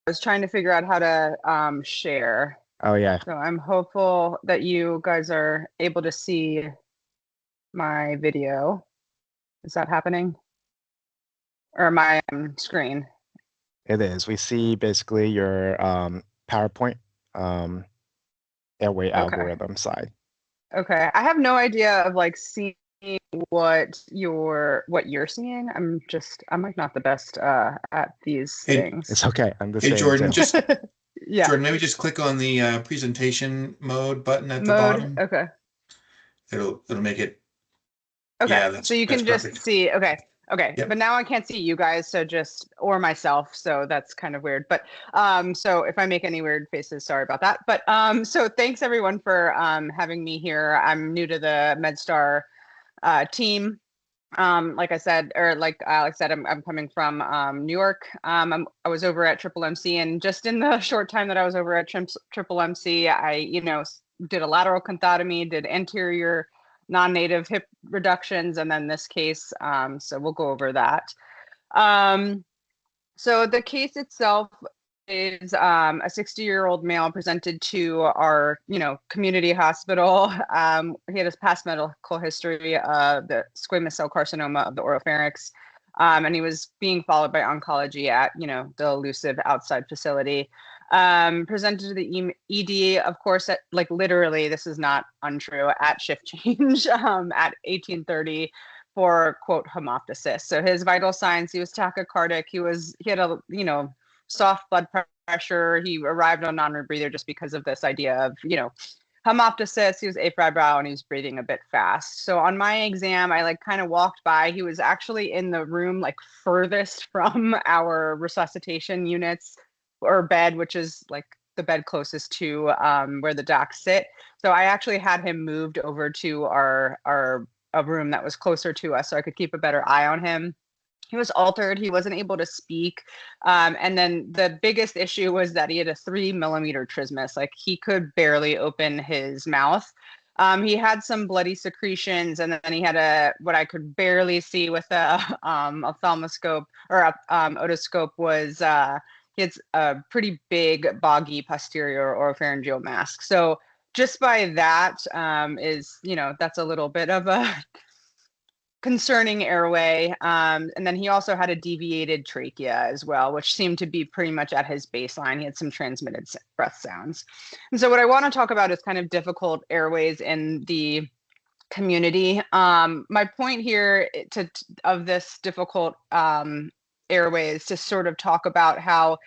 was trying to figure out how to share. Oh yeah, So I'm hopeful that you guys are able to see my video. Is that happening? Or my screen? it is. We see basically your PowerPoint airway Okay. algorithm side. Okay. I have no idea of like seeing what you're seeing. I'm like not the best at these Hey, It's things. okay. I'm the hey, same Jordan, too. just Yeah. Jordan, maybe just click on the presentation mode button at the Mode. bottom. Okay. It'll make it. Okay, Yeah, so you that's can just perfect. see, okay, okay, Yep. but now I can't see you guys, so just, or myself, so that's kind of weird. But so if I make any weird faces, sorry about that. But so thanks everyone for having me here. I'm new to the MedStar team. Like I said, or like Alex said, I'm coming from New York. I was over at Triple MC, and just in the short time that I was over at Triple MC, I, did a lateral conthotomy, did anterior non-native hip reductions, and then this case. So we'll go over that. Um, so the case itself is a 60-year-old male presented to our, community hospital. He had his past medical history of the squamous cell carcinoma of the oropharynx, and he was being followed by oncology at, the elusive outside facility. Presented to the ED, of course, at, like literally, this is not untrue, at shift change at 1830 for quote hemoptysis. So his vital signs, he was tachycardic, he had a, soft blood pressure. He arrived on non-rebreather just because of this idea of, hemoptysis. He was afebrile and he was breathing a bit fast. So on my exam, I like kind of walked by. He was actually in the room like furthest from our resuscitation units or bed, which is like the bed closest to where the docs sit. So I actually had him moved over to our a room that was closer to us so I could keep a better eye on him. He was altered. He wasn't able to speak. And then the biggest issue was that he had a 3 millimeter trismus. Like he could barely open his mouth. He had some bloody secretions, and then he had what I could barely see with a ophthalmoscope or a otoscope was he had a pretty big boggy posterior oropharyngeal mask. So just by that is, that's a little bit of a concerning airway. And then he also had a deviated trachea as well, which seemed to be pretty much at his baseline. He had some transmitted breath sounds. And so what I want to talk about is kind of difficult airways in the community. My point here of this difficult airways to sort of talk about how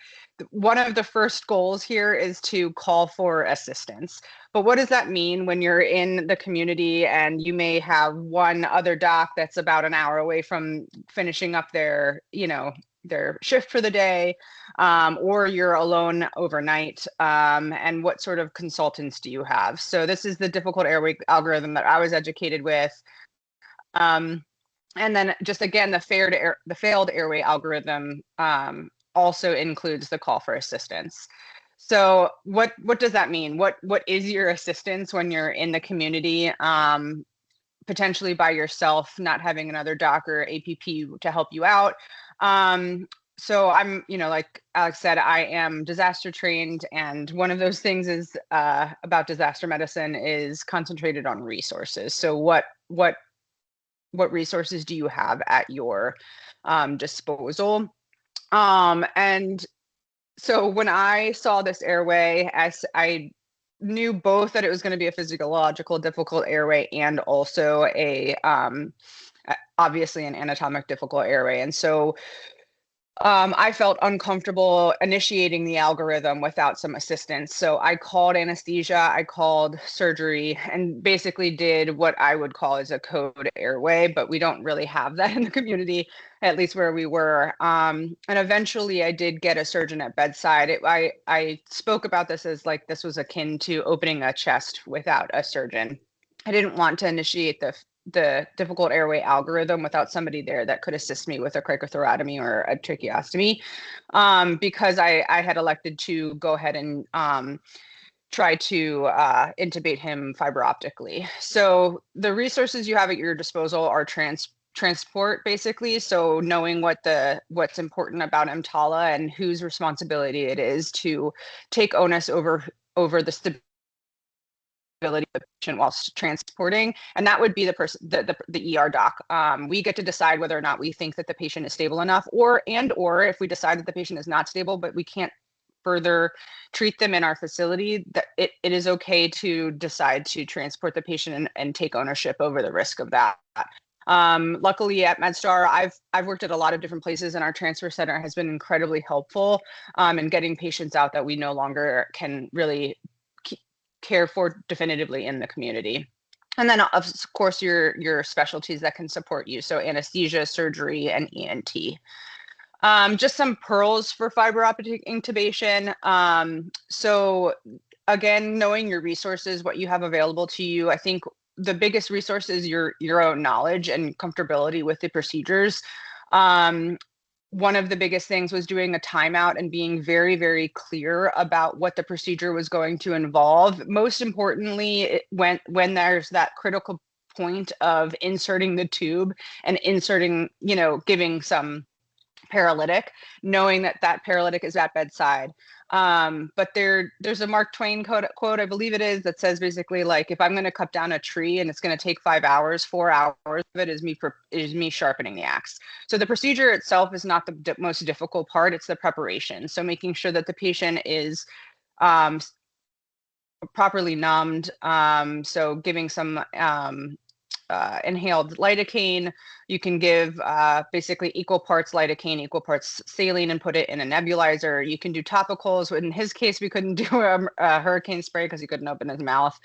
one of the first goals here is to call for assistance. But what does that mean when you're in the community and you may have one other doc that's about an hour away from finishing up their, their shift for the day, or you're alone overnight, and what sort of consultants do you have? So this is the difficult airway algorithm that I was educated with. And then just again, the failed airway algorithm also includes the call for assistance. So what does that mean? What is your assistance when you're in the community, potentially by yourself, not having another doc or APP to help you out? So I'm, like Alex said, I am disaster trained, and one of those things is about disaster medicine is concentrated on resources. So what resources do you have at your disposal? And so when I saw this airway, I knew both that it was going to be a physiological difficult airway and also obviously an anatomic difficult airway. And so I felt uncomfortable initiating the algorithm without some assistance. So I called anesthesia, I called surgery, and basically did what I would call as a code airway, but we don't really have that in the community, at least where we were. And eventually I did get a surgeon at bedside. I spoke about this as like this was akin to opening a chest without a surgeon. I didn't want to initiate the difficult airway algorithm without somebody there that could assist me with a cricothyrotomy or a tracheostomy, because I had elected to go ahead and try to intubate him fiber optically. So the resources you have at your disposal are transport, basically. So knowing what's important about EMTALA and whose responsibility it is to take onus over the stability of the patient whilst transporting, and that would be the person, the ER doc. We get to decide whether or not we think that the patient is stable enough, or if we decide that the patient is not stable, but we can't further treat them in our facility, that it is okay to decide to transport the patient and take ownership over the risk of that. Luckily at MedStar, I've worked at a lot of different places, and our transfer center has been incredibly helpful in getting patients out that we no longer can really care for definitively in the community. And then of course your specialties that can support you. So anesthesia, surgery, and ENT. Just some pearls for fiber optic intubation. So again, knowing your resources, what you have available to you. I think the biggest resource is your own knowledge and comfortability with the procedures. One of the biggest things was doing a timeout and being very, very clear about what the procedure was going to involve. Most importantly, when there's that critical point of inserting the tube and inserting, giving some paralytic, knowing that paralytic is at bedside. But there's a Mark Twain quote, I believe it is, that says basically like, if I'm going to cut down a tree and it's going to take 5 hours, 4 hours of it is me sharpening the axe. So the procedure itself is not the most difficult part, it's the preparation. So making sure that the patient is properly numbed. So giving some inhaled lidocaine. You can give basically equal parts lidocaine, equal parts saline, and put it in a nebulizer. You can do topicals. In his case, we couldn't do a hurricane spray because he couldn't open his mouth.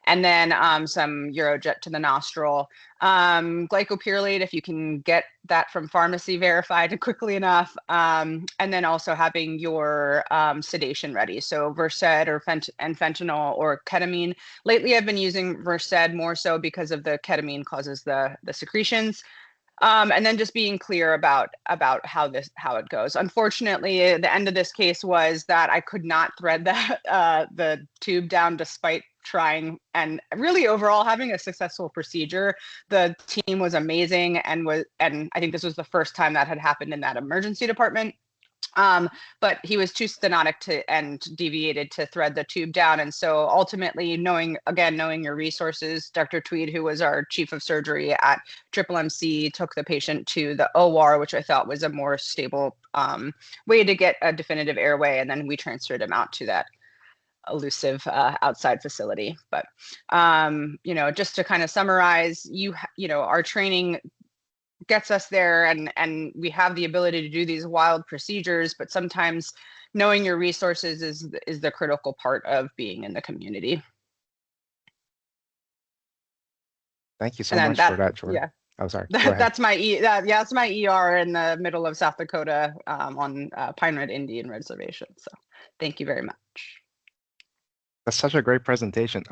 And then some Eurojet to the nostril. Glycopyrrolate, if you can get that from pharmacy verified quickly enough. And then also having your sedation ready. So Versed or fentanyl or ketamine. Lately, I've been using Versed more so because of the ketamine causes the secretions. And then just being clear about how it goes. Unfortunately, the end of this case was that I could not thread the tube down despite trying, and really overall having a successful procedure. The team was amazing, and I think this was the first time that had happened in that emergency department. But he was too stenotic and deviated to thread the tube down. And so ultimately knowing your resources, Dr. Tweed, who was our chief of surgery at MMMC, took the patient to the OR, which I thought was a more stable way to get a definitive airway. And then we transferred him out to that elusive outside facility. But, just to kind of summarize, our training gets us there, and we have the ability to do these wild procedures, but sometimes knowing your resources is the critical part of being in the community. Thank you so much for that, Jordan. Yeah. Oh, sorry. That's my that's my ER in the middle of South Dakota on Pine Red Indian Reservation. So thank you very much. That's such a great presentation.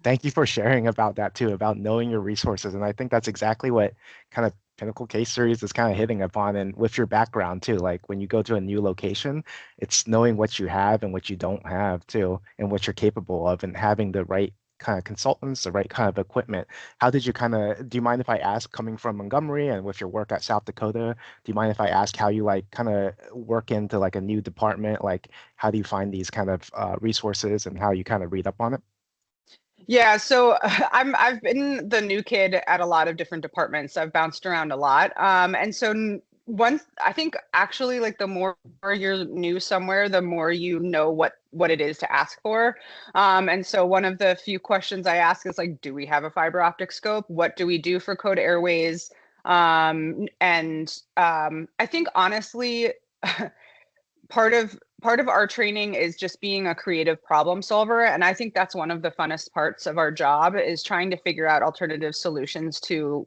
Thank you for sharing about that too, about knowing your resources. And I think that's exactly what kind of Pinnacle case series is kind of hitting upon, and with your background too. Like when you go to a new location, it's knowing what you have and what you don't have too, and what you're capable of, and having the right kind of consultants, the right kind of equipment. How did you do you mind if I ask, coming from Montgomery and with your work at South Dakota, do you mind if I ask how you kind of work into like a new department? Like how do you find these kind of resources, and how you kind of read up on it? Yeah, so I've been the new kid at a lot of different departments. I've bounced around a lot. And so I think actually like the more you're new somewhere, the more you know what it is to ask for. And so one of the few questions I ask is like, do we have a fiber optic scope? What do we do for code airways? I think honestly, part of our training is just being a creative problem solver, and I think that's one of the funnest parts of our job, is trying to figure out alternative solutions to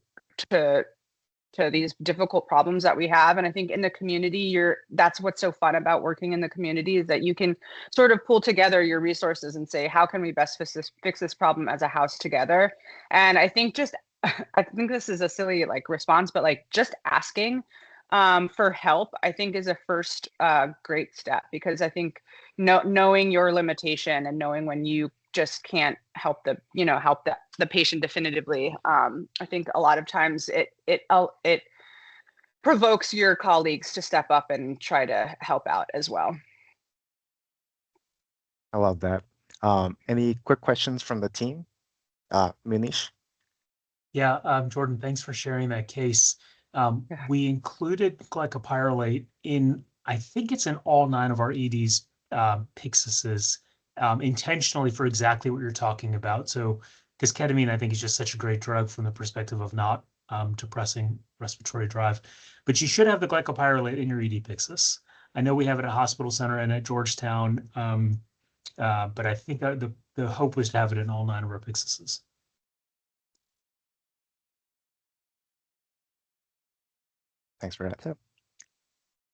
these difficult problems that we have. And I think in the community, that's what's so fun about working in the community, is that you can sort of pull together your resources and say, how can we best fix this problem as a house together? And I think I think this is a silly response, but just asking for help, I think, is a first great step, because I think knowing your limitation and knowing when you just can't help the patient definitively. I think a lot of times it provokes your colleagues to step up and try to help out as well. I love that. Any quick questions from the team? Munish? Yeah, Jordan, thanks for sharing that case. Yeah. We included glycopyrrolate in, I think it's in all 9 of our EDs, Pyxis, intentionally for exactly what you're talking about. So, because ketamine, I think, is just such a great drug from the perspective of not depressing respiratory drive. But you should have the glycopyrrolate in your ED Pyxis. I know we have it at Hospital Center and at Georgetown, but I think the hope was to have it in all 9 of our Pyxises. Thanks for that tip.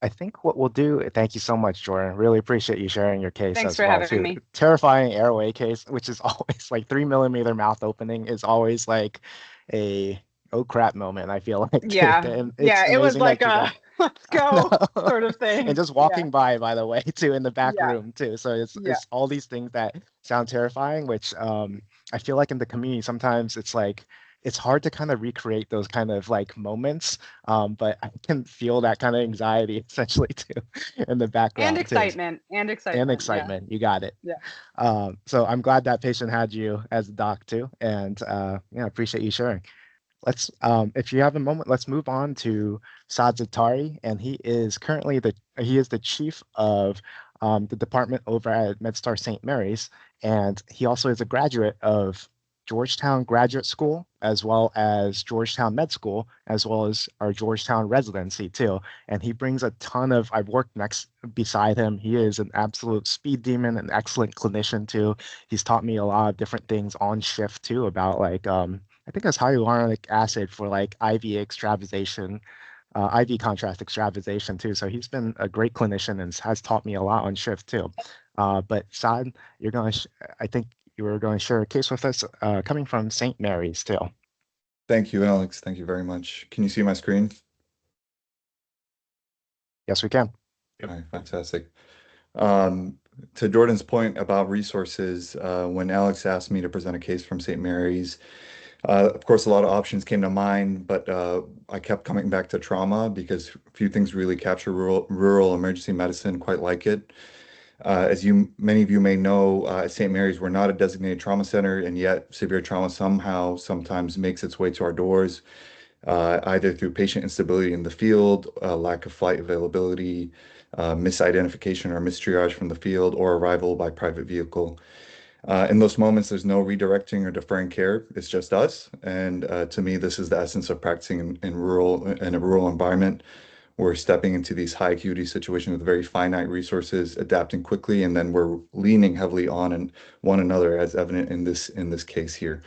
I think what we'll do, thank you so much, Jordan. Really appreciate you sharing your case Thanks as for well having too. me. Terrifying airway case, which is always like 3 mm mouth opening is always like a oh crap moment, I feel like. Yeah. And Yeah, it's it was amazing like that you a got let's go sort of thing. and just Yeah. walking by the way, too, in the back Yeah. room too. So it's Yeah. it's all these things that sound terrifying, which I feel like in the community sometimes it's like it's hard to kind of recreate those kind of like moments. But I can feel that kind of anxiety essentially too in the background And too. excitement. And excitement. And excitement. You got it. Yeah. So I'm glad that patient had you as a doc too. And yeah, appreciate you sharing. Let's, if you have a moment, let's move on to Saad Zattari, and he is currently the chief of the department over at MedStar St. Mary's, and he also is a graduate of Georgetown Graduate School, as well as Georgetown Med School, as well as our Georgetown residency too. And he brings a ton of, I've worked next beside him. He is an absolute speed demon, an excellent clinician too. He's taught me a lot of different things on shift too about like, I think it's hyaluronic acid for like IV extravasation, IV contrast extravasation too. So he's been a great clinician and has taught me a lot on shift too. But Saad, you're going to, I think you were going to share a case with us coming from St. Mary's too. Thank you, Alex. Thank you very much. Can you see my screen? Yes, we can. All right, fantastic. To Jordan's point about resources, when Alex asked me to present a case from St. Mary's, of course, a lot of options came to mind, but I kept coming back to trauma because a few things really capture rural emergency medicine quite like it. As many of you may know, at St. Mary's, we're not a designated trauma center, and yet severe trauma sometimes makes its way to our doors, either through patient instability in the field, lack of flight availability, misidentification or mistriage from the field, or arrival by private vehicle. In those moments, there's no redirecting or deferring care. It's just us. And to me, this is the essence of practicing in a rural environment. We're stepping into these high acuity situations with very finite resources, adapting quickly, and then we're leaning heavily on one another, as evident in this case here.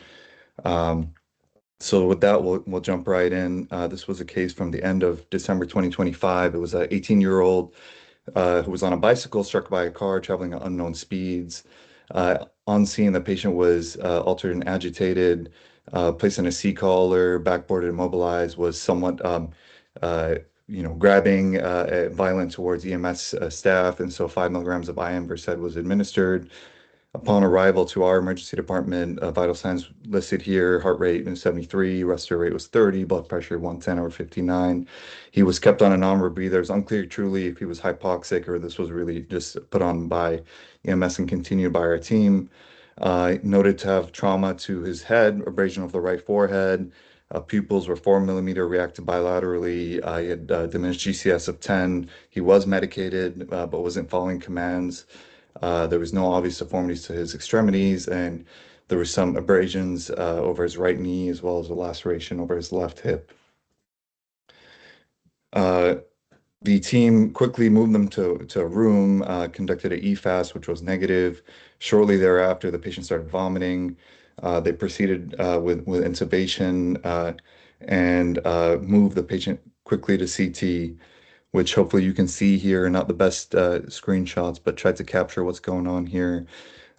So with that, we'll jump right in. This was a case from the end of December 2025. It was an 18-year-old who was on a bicycle struck by a car traveling at unknown speeds. On scene, the patient was altered and agitated, placed in a C-collar, backboarded, immobilized, was somewhat grabbing violent towards EMS staff, and so 5 milligrams of IM Versed was administered. Upon arrival to our emergency department, vital signs listed here: heart rate was 73, respiratory rate was 30, blood pressure 110/59. He was kept on a non-rebreather. It was unclear truly if he was hypoxic or this was really just put on by EMS and continued by our team. Noted to have trauma to his head, abrasion of the right forehead. Pupils were 4 millimeter, reacted bilaterally. He had diminished GCS of 10. He was medicated, but wasn't following commands. There was no obvious deformities to his extremities, and there were some abrasions over his right knee, as well as a laceration over his left hip. The team quickly moved them to a room, conducted an EFAS, which was negative. Shortly thereafter, the patient started vomiting. They proceeded with intubation and moved the patient quickly to CT, which hopefully you can see here. Not the best screenshots, but tried to capture what's going on here.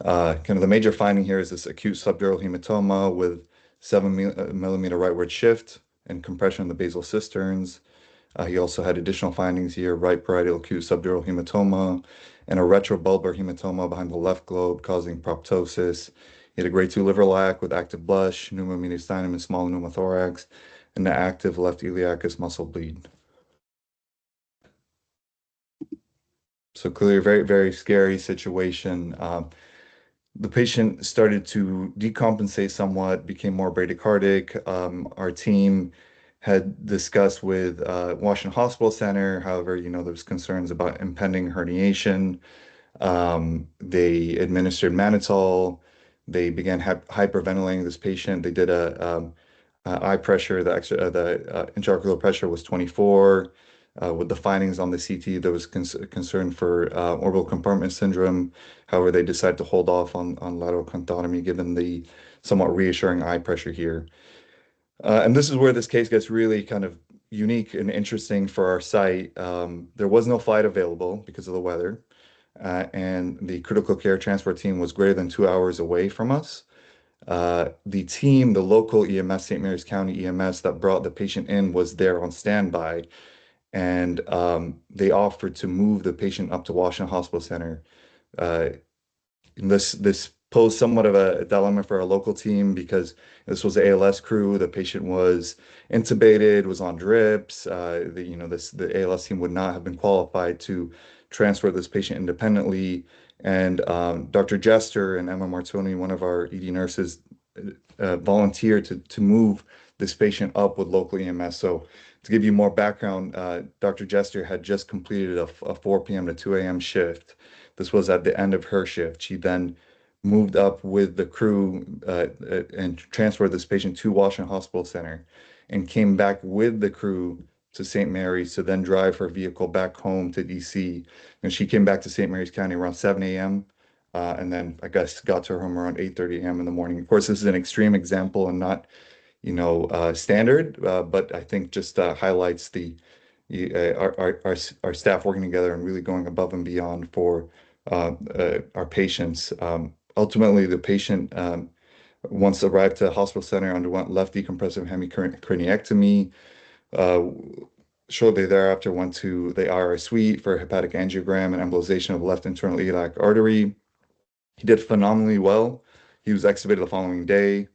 Kind of the major finding here is this acute subdural hematoma with 7 millimeter rightward shift and compression of the basal cisterns. He also had additional findings here: right parietal acute subdural hematoma and a retrobulbar hematoma behind the left globe causing proptosis. He had a grade 2 liver lac with active blush, pneumomediastinum and small pneumothorax, and the active left iliacus muscle bleed. So clearly a very, very scary situation. The patient started to decompensate somewhat, became more bradycardic. Our team had discussed with Washington Hospital Center. However, there was concerns about impending herniation. They administered mannitol. They began hyperventilating this patient. They did a eye pressure. The intraocular pressure was 24. With the findings on the CT, there was concern for orbital compartment syndrome. However, they decided to hold off on lateral conthyotomy given the somewhat reassuring eye pressure here. And this is where this case gets really kind of unique and interesting for our site. There was no flight available because of the weather, and the critical care transport team was greater than 2 hours away from us. The local EMS, St. Mary's County EMS that brought the patient in was there on standby, and they offered to move the patient up to Washington Hospital Center. Uh, this posed somewhat of a dilemma for our local team because this was the ALS crew. The patient was intubated, was on drips. The ALS team would not have been qualified to transfer this patient independently. And Dr. Jester and Emma Martoni, one of our ED nurses, volunteered to move this patient up with local EMS. So to give you more background, Dr. Jester had just completed a 4 p.m. to 2 a.m. shift. This was at the end of her shift. She then moved up with the crew and transferred this patient to Washington Hospital Center and came back with the crew to St. Mary's to then drive her vehicle back home to DC. And she came back to St. Mary's County around 7 a.m. And then I guess got to her home around 8:30 a.m. in the morning. Of course, this is an extreme example and not, standard, but I think just highlights our staff working together and really going above and beyond for our patients. Ultimately, the patient, once arrived to the hospital center, underwent left decompressive hemicraniectomy. Uh, Shortly thereafter, went to the IR suite for hepatic angiogram and embolization of left internal iliac artery. He did phenomenally well. He was extubated the following day.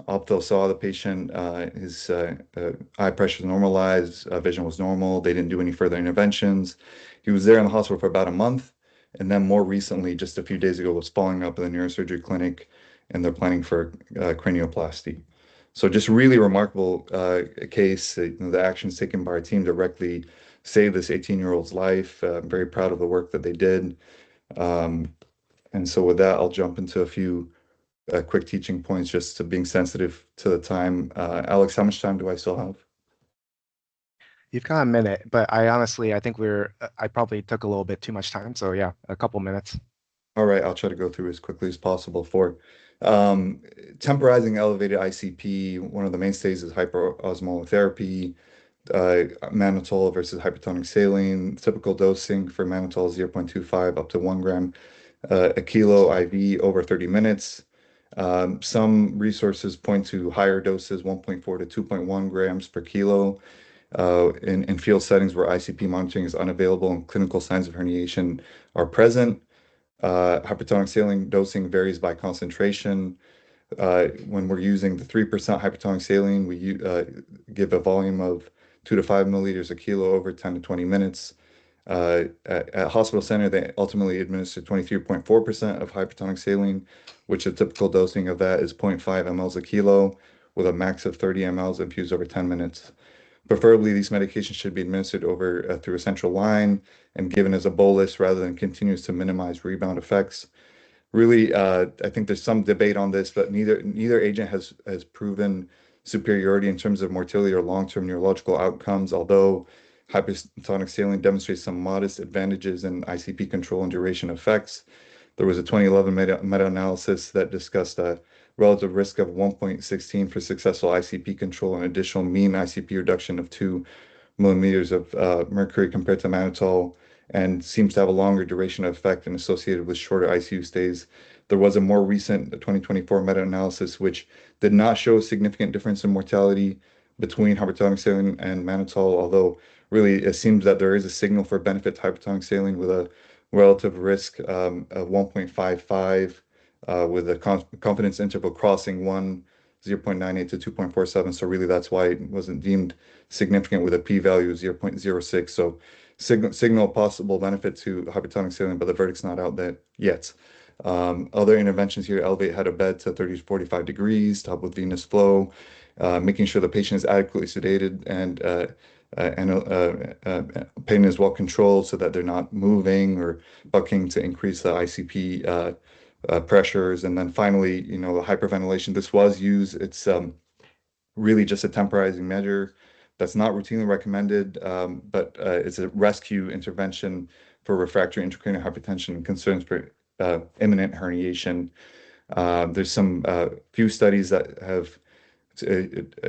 Opto saw the patient, his eye pressure normalized, vision was normal. They didn't do any further interventions. He was there in the hospital for about a month. And then more recently, just a few days ago, was following up in the neurosurgery clinic, and they're planning for cranioplasty. So just really remarkable case. The actions taken by our team directly saved this 18-year-old's life. I'm very proud of the work that they did. Um, and so with that, I'll jump into a few quick teaching points just to being sensitive to the time. Alex, how much time do I still have? You've got a minute, but I think I probably took a little bit too much time. So yeah, a couple minutes. All right, I'll try to go through as quickly as possible. For um, temporizing elevated ICP, one of the mainstays is hyperosmolar therapy, mannitol versus hypertonic saline. Typical dosing for mannitol is 0.25 up to 1 gram a kilo IV over 30 minutes. Some resources point to higher doses, 1.4 to 2.1 grams per kilo. In field settings where ICP monitoring is unavailable and clinical signs of herniation are present. Hypertonic saline dosing varies by concentration. When we're using the 3% hypertonic saline, we give a volume of 2 to 5 milliliters a kilo over 10 to 20 minutes. At hospital center, they ultimately administer 23.4% of hypertonic saline, which a typical dosing of that is 0.5 mLs a kilo with a max of 30 mLs infused over 10 minutes. Preferably, these medications should be administered over through a central line and given as a bolus rather than continuous to minimize rebound effects. Really, I think there's some debate on this, but neither agent has proven superiority in terms of mortality or long-term neurological outcomes, although hypertonic saline demonstrates some modest advantages in ICP control and duration effects. There was a 2011 meta-analysis that discussed a relative risk of 1.16 for successful ICP control and additional mean ICP reduction of 2 millimeters of mercury compared to mannitol, and seems to have a longer duration of effect and associated with shorter ICU stays. There was a more recent 2024 meta-analysis which did not show a significant difference in mortality between hypertonic saline and mannitol, although really it seems that there is a signal for benefit to hypertonic saline with a relative risk of 1.55 with a confidence interval crossing 0.98 to 2.47. So really that's why it wasn't deemed significant with a p-value of 0.06. So signal possible benefit to hypertonic saline, but the verdict's not out there yet. Other interventions here, elevate head of bed to 30 to 45 degrees to help with venous flow, making sure the patient is adequately sedated and pain is well controlled so that they're not moving or bucking to increase the ICP pressures. And then finally, the hyperventilation. This was used. It's really just a temporizing measure that's not routinely recommended, but it's a rescue intervention for refractory intracranial hypertension and concerns for imminent herniation. There's some few studies that have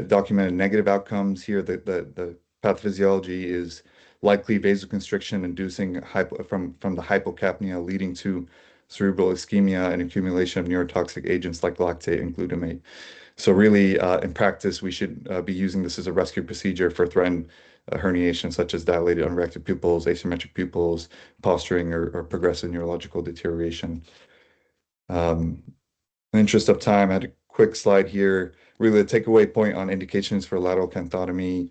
documented negative outcomes here. The pathophysiology is likely vasoconstriction inducing from the hypocapnia leading to cerebral ischemia and accumulation of neurotoxic agents like lactate and glutamate. So really, in practice, we should be using this as a rescue procedure for threatened herniation, such as dilated unreacted pupils, asymmetric pupils, posturing, or progressive neurological deterioration. In the interest of time, I had a quick slide here. Really, the takeaway point on indications for lateral canthotomy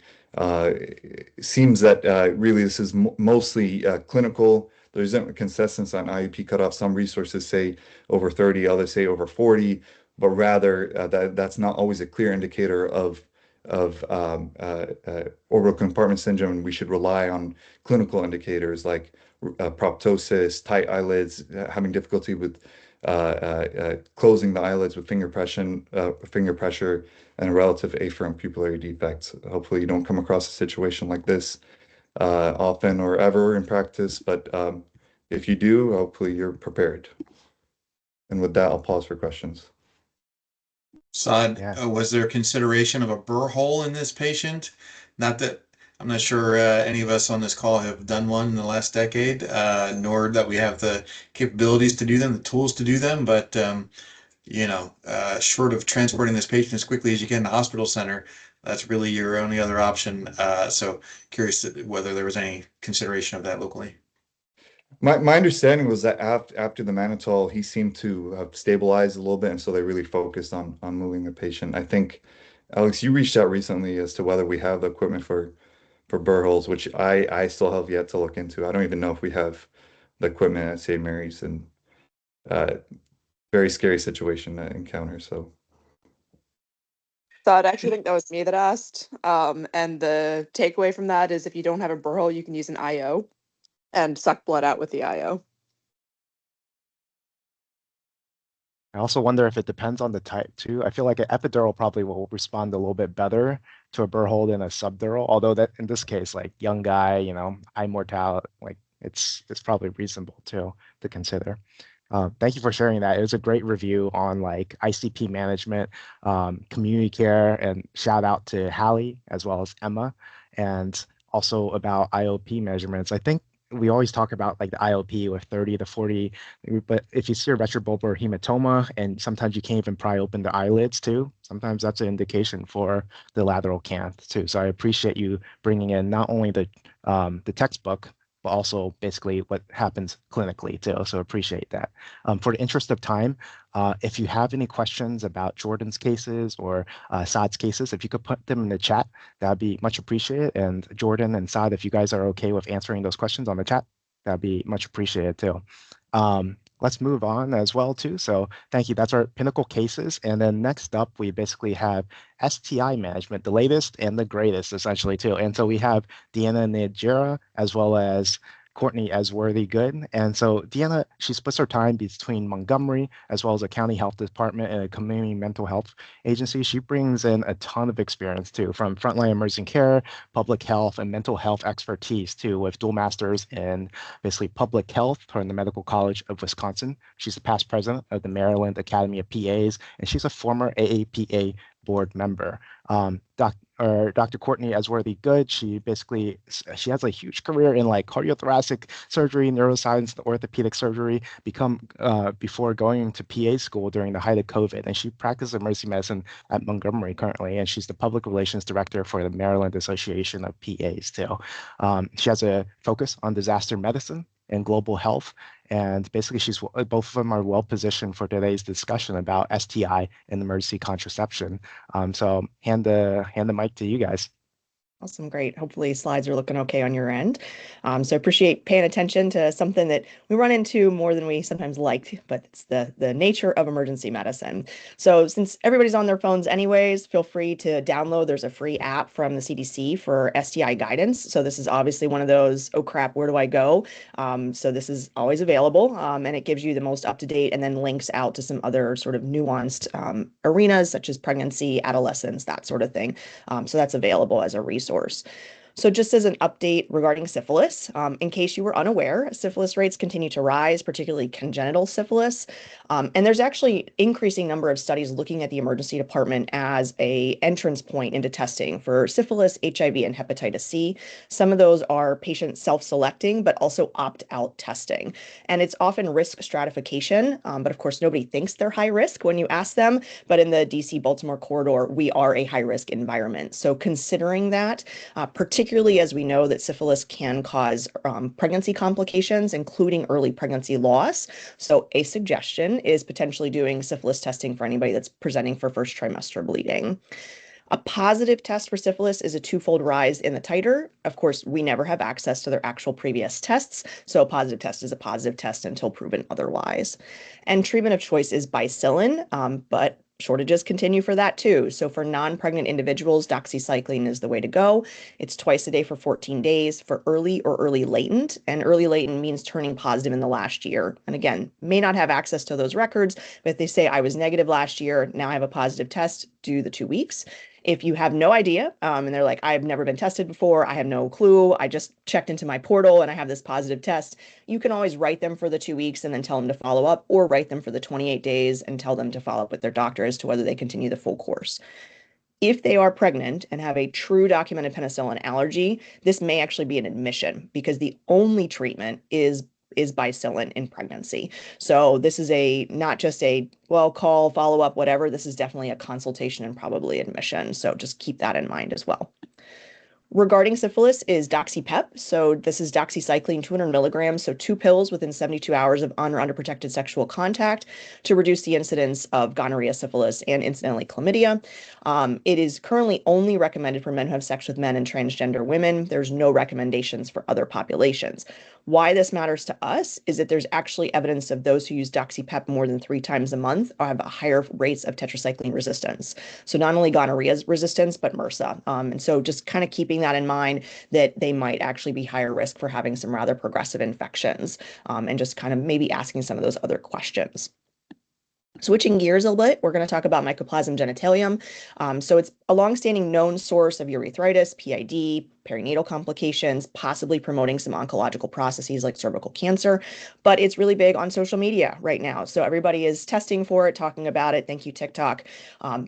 seems that really this is mostly clinical. There isn't a consensus on IUP cutoff. Some resources say over 30, others say over 40, but rather that's not always a clear indicator of orbital compartment syndrome. We should rely on clinical indicators like proptosis, tight eyelids, having difficulty with closing the eyelids with finger pressure, and a relative afferent pupillary defect. Hopefully you don't come across a situation like this often or ever in practice, but if you do, hopefully you're prepared. And with that, I'll pause for questions. Saad, was there consideration of a burr hole in this patient? Not that I'm not sure any of us on this call have done one in the last decade, nor that we have the capabilities to do them, the tools to do them. But short of transporting this patient as quickly as you can to the hospital center, that's really your only other option. So curious whether there was any consideration of that locally. My understanding was that after the mannitol, he seemed to have stabilized a little bit, and so they really focused on moving the patient. I think, Alex, you reached out recently as to whether we have the equipment for burr holes, which I still have yet to look into. I don't even know if we have the equipment at St. Mary's, and very scary situation to encounter. So I'd actually think that was me that asked. And the takeaway from that is if you don't have a burr hole, you can use an IO and suck blood out with the IO. I also wonder if it depends on the type too. I feel like an epidural probably will respond a little bit better to a burr hole than a subdural. Although that in this case, like young guy, eye mortality, like it's probably reasonable too to consider. Thank you for sharing that. It was a great review on like ICP management, community care, and shout out to Hallie as well as Emma, and also about IOP measurements. I think we always talk about like the IOP with 30 to 40, but if you see a retrobulbar hematoma and sometimes you can't even pry open the eyelids too, sometimes that's an indication for the lateral canth too. So I appreciate you bringing in not only the textbook, but also basically what happens clinically too. So appreciate that. For the interest of time, if you have any questions about Jordan's cases or Saad's cases, if you could put them in the chat, that'd be much appreciated. And Jordan and Saad, if you guys are okay with answering those questions on the chat, that'd be much appreciated too. Let's move on as well too. So thank you. That's our Pinnacle cases. And then next up, we basically have STI management, the latest and the greatest essentially too. And so we have Deanna Najera as well as Courtney Asworthy Good. And so Deanna, she splits her time between Montgomery as well as a county health department and a community mental health agency. She brings in a ton of experience too, from frontline emergency care, public health, and mental health expertise too, with dual masters in basically public health from the Medical College of Wisconsin. She's a past president of the Maryland Academy of PAs, and she's a former AAPA board member. or Dr. Courtney Esworthy Good. She has a huge career in like cardiothoracic surgery, neuroscience, the orthopedic surgery, before going to PA school during the height of COVID. And she practices emergency medicine at Montgomery currently, and she's the public relations director for the Maryland Association of PAs too. She has a focus on disaster medicine and global health. And basically, both of them are well positioned for today's discussion about STI and emergency contraception. So hand the mic to you guys. Awesome, great. Hopefully slides are looking okay on your end. So appreciate paying attention to something that we run into more than we sometimes like, but it's the nature of emergency medicine. So since everybody's on their phones anyways, feel free to download. There's a free app from the CDC for STI guidance. So this is obviously one of those, oh crap, where do I go? So this is always available, and it gives you the most up-to-date and then links out to some other sort of nuanced arenas such as pregnancy, adolescence, that sort of thing. So that's available as a resource. So just as an update regarding syphilis, in case you were unaware, syphilis rates continue to rise, particularly congenital syphilis. And there's actually increasing number of studies looking at the emergency department as an entrance point into testing for syphilis, HIV, and hepatitis C. Some of those are patient self-selecting, but also opt-out testing. And it's often risk stratification, but of course, nobody thinks they're high risk when you ask them. But in the DC-Baltimore corridor, we are a high-risk environment. So considering that, particularly as we know that syphilis can cause pregnancy complications, including early pregnancy loss. So a suggestion is potentially doing syphilis testing for anybody that's presenting for first trimester bleeding. A positive test for syphilis is a twofold rise in the titer. Of course, we never have access to their actual previous tests, so a positive test is a positive test until proven otherwise. And treatment of choice is bicillin, but shortages continue for that too. So for non-pregnant individuals, doxycycline is the way to go. It's twice a day for 14 days for early or early latent. And early latent means turning positive in the last year. And again, may not have access to those records, but if they say I was negative last year, now I have a positive test, do the 2 weeks. If you have no idea, and they're like, I've never been tested before, I have no clue, I just checked into my portal and I have this positive test, you can always write them for the 2 weeks and then tell them to follow up, or write them for the 28 days and tell them to follow up with their doctor as to whether they continue the full course. If they are pregnant and have a true documented penicillin allergy, this may actually be an admission because the only treatment is bicillin in pregnancy. So this is not just a, well, call, follow up, whatever. This is definitely a consultation and probably admission. So just keep that in mind as well. Regarding syphilis is DoxyPep. So this is doxycycline 200 milligrams, so 2 pills within 72 hours of un or underprotected sexual contact to reduce the incidence of gonorrhea, syphilis, and incidentally chlamydia. It is currently only recommended for men who have sex with men and transgender women. There's no recommendations for other populations. Why this matters to us is that there's actually evidence of those who use DoxyPep more than 3 times a month have higher rates of tetracycline resistance. So not only gonorrhea resistance, but MRSA. And so just kind of keeping that in mind that they might actually be higher risk for having some rather progressive infections, and just kind of maybe asking some of those other questions. Switching gears a bit, we're going to talk about Mycoplasma genitalium. So it's a longstanding known source of urethritis, PID, perinatal complications, possibly promoting some oncological processes like cervical cancer, but it's really big on social media right now. So everybody is testing for it, talking about it. Thank you, TikTok.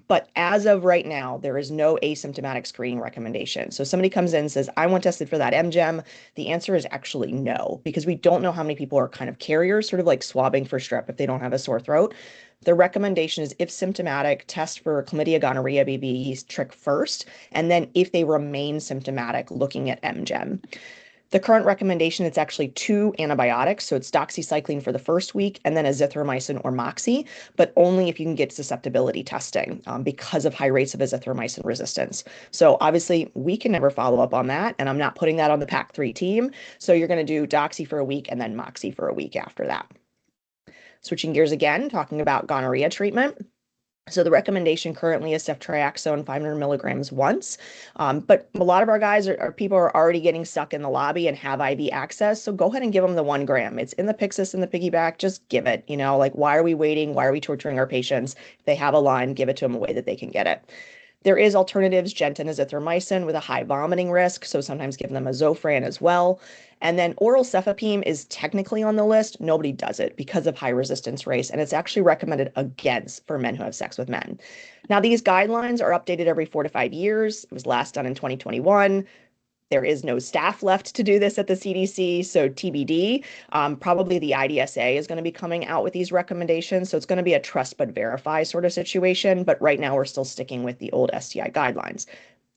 But as of right now, there is no asymptomatic screening recommendation. So somebody comes in and says, I want tested for that MGEM. The answer is actually no, because we don't know how many people are kind of carriers, sort of like swabbing for strep if they don't have a sore throat. The recommendation is if symptomatic, test for chlamydia, gonorrhea, BB yeast trick first, and then if they remain symptomatic, looking at MGEM. The current recommendation, it's actually 2 antibiotics. So it's doxycycline for the first week and then azithromycin or moxi, but only if you can get susceptibility testing because of high rates of azithromycin resistance. So obviously we can never follow up on that. And I'm not putting that on the PAC3 team. So you're going to do doxy for a week and then moxi for a week after that. Switching gears again, talking about gonorrhea treatment. So the recommendation currently is ceftriaxone 500 milligrams once, but a lot of our guys people are already getting stuck in the lobby and have IV access. So go ahead and give them the 1 gram. It's in the Pyxis and the piggyback. Just give it. Like, why are we waiting? Why are we torturing our patients? If they have a line, give it to them a way that they can get it. There is alternatives, Gentin azithromycin with a high vomiting risk, so sometimes give them a Zofran as well. And then oral cefepime is technically on the list. Nobody does it because of high resistance rates, and it's actually recommended against for men who have sex with men. Now, these guidelines are updated every 4 to 5 years. It was last done in 2021. There is no staff left to do this at the CDC, so TBD. Probably the IDSA is going to be coming out with these recommendations, so it's going to be a trust but verify sort of situation, but right now we're still sticking with the old STI guidelines.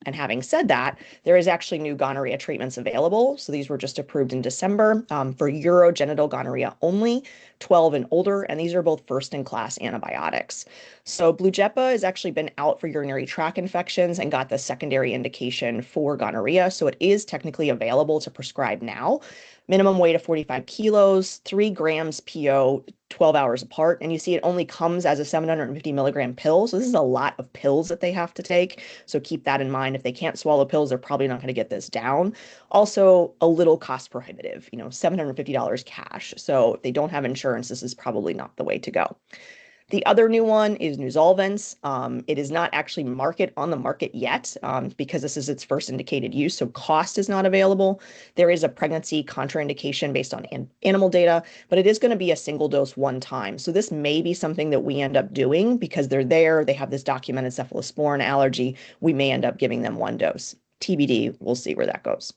And having said that, there is actually new gonorrhea treatments available. So these were just approved in December for urogenital gonorrhea only, 12 and older, and these are both first-in-class antibiotics. So Blujepa has actually been out for urinary tract infections and got the secondary indication for gonorrhea. So it is technically available to prescribe now. Minimum weight of 45 kilos, 3 grams PO, 12 hours apart. And you see it only comes as a 750 milligram pill. So this is a lot of pills that they have to take. So keep that in mind. If they can't swallow pills, they're probably not going to get this down. Also, a little cost prohibitive, $750 cash. So if they don't have insurance, this is probably not the way to go. The other new one is Nuzolvence. It is not actually on the market yet because this is its first indicated use, so cost is not available. There is a pregnancy contraindication based on animal data, but it is going to be a single dose one time. So this may be something that we end up doing because they have this documented cephalosporin allergy. We may end up giving them one dose. TBD, we'll see where that goes.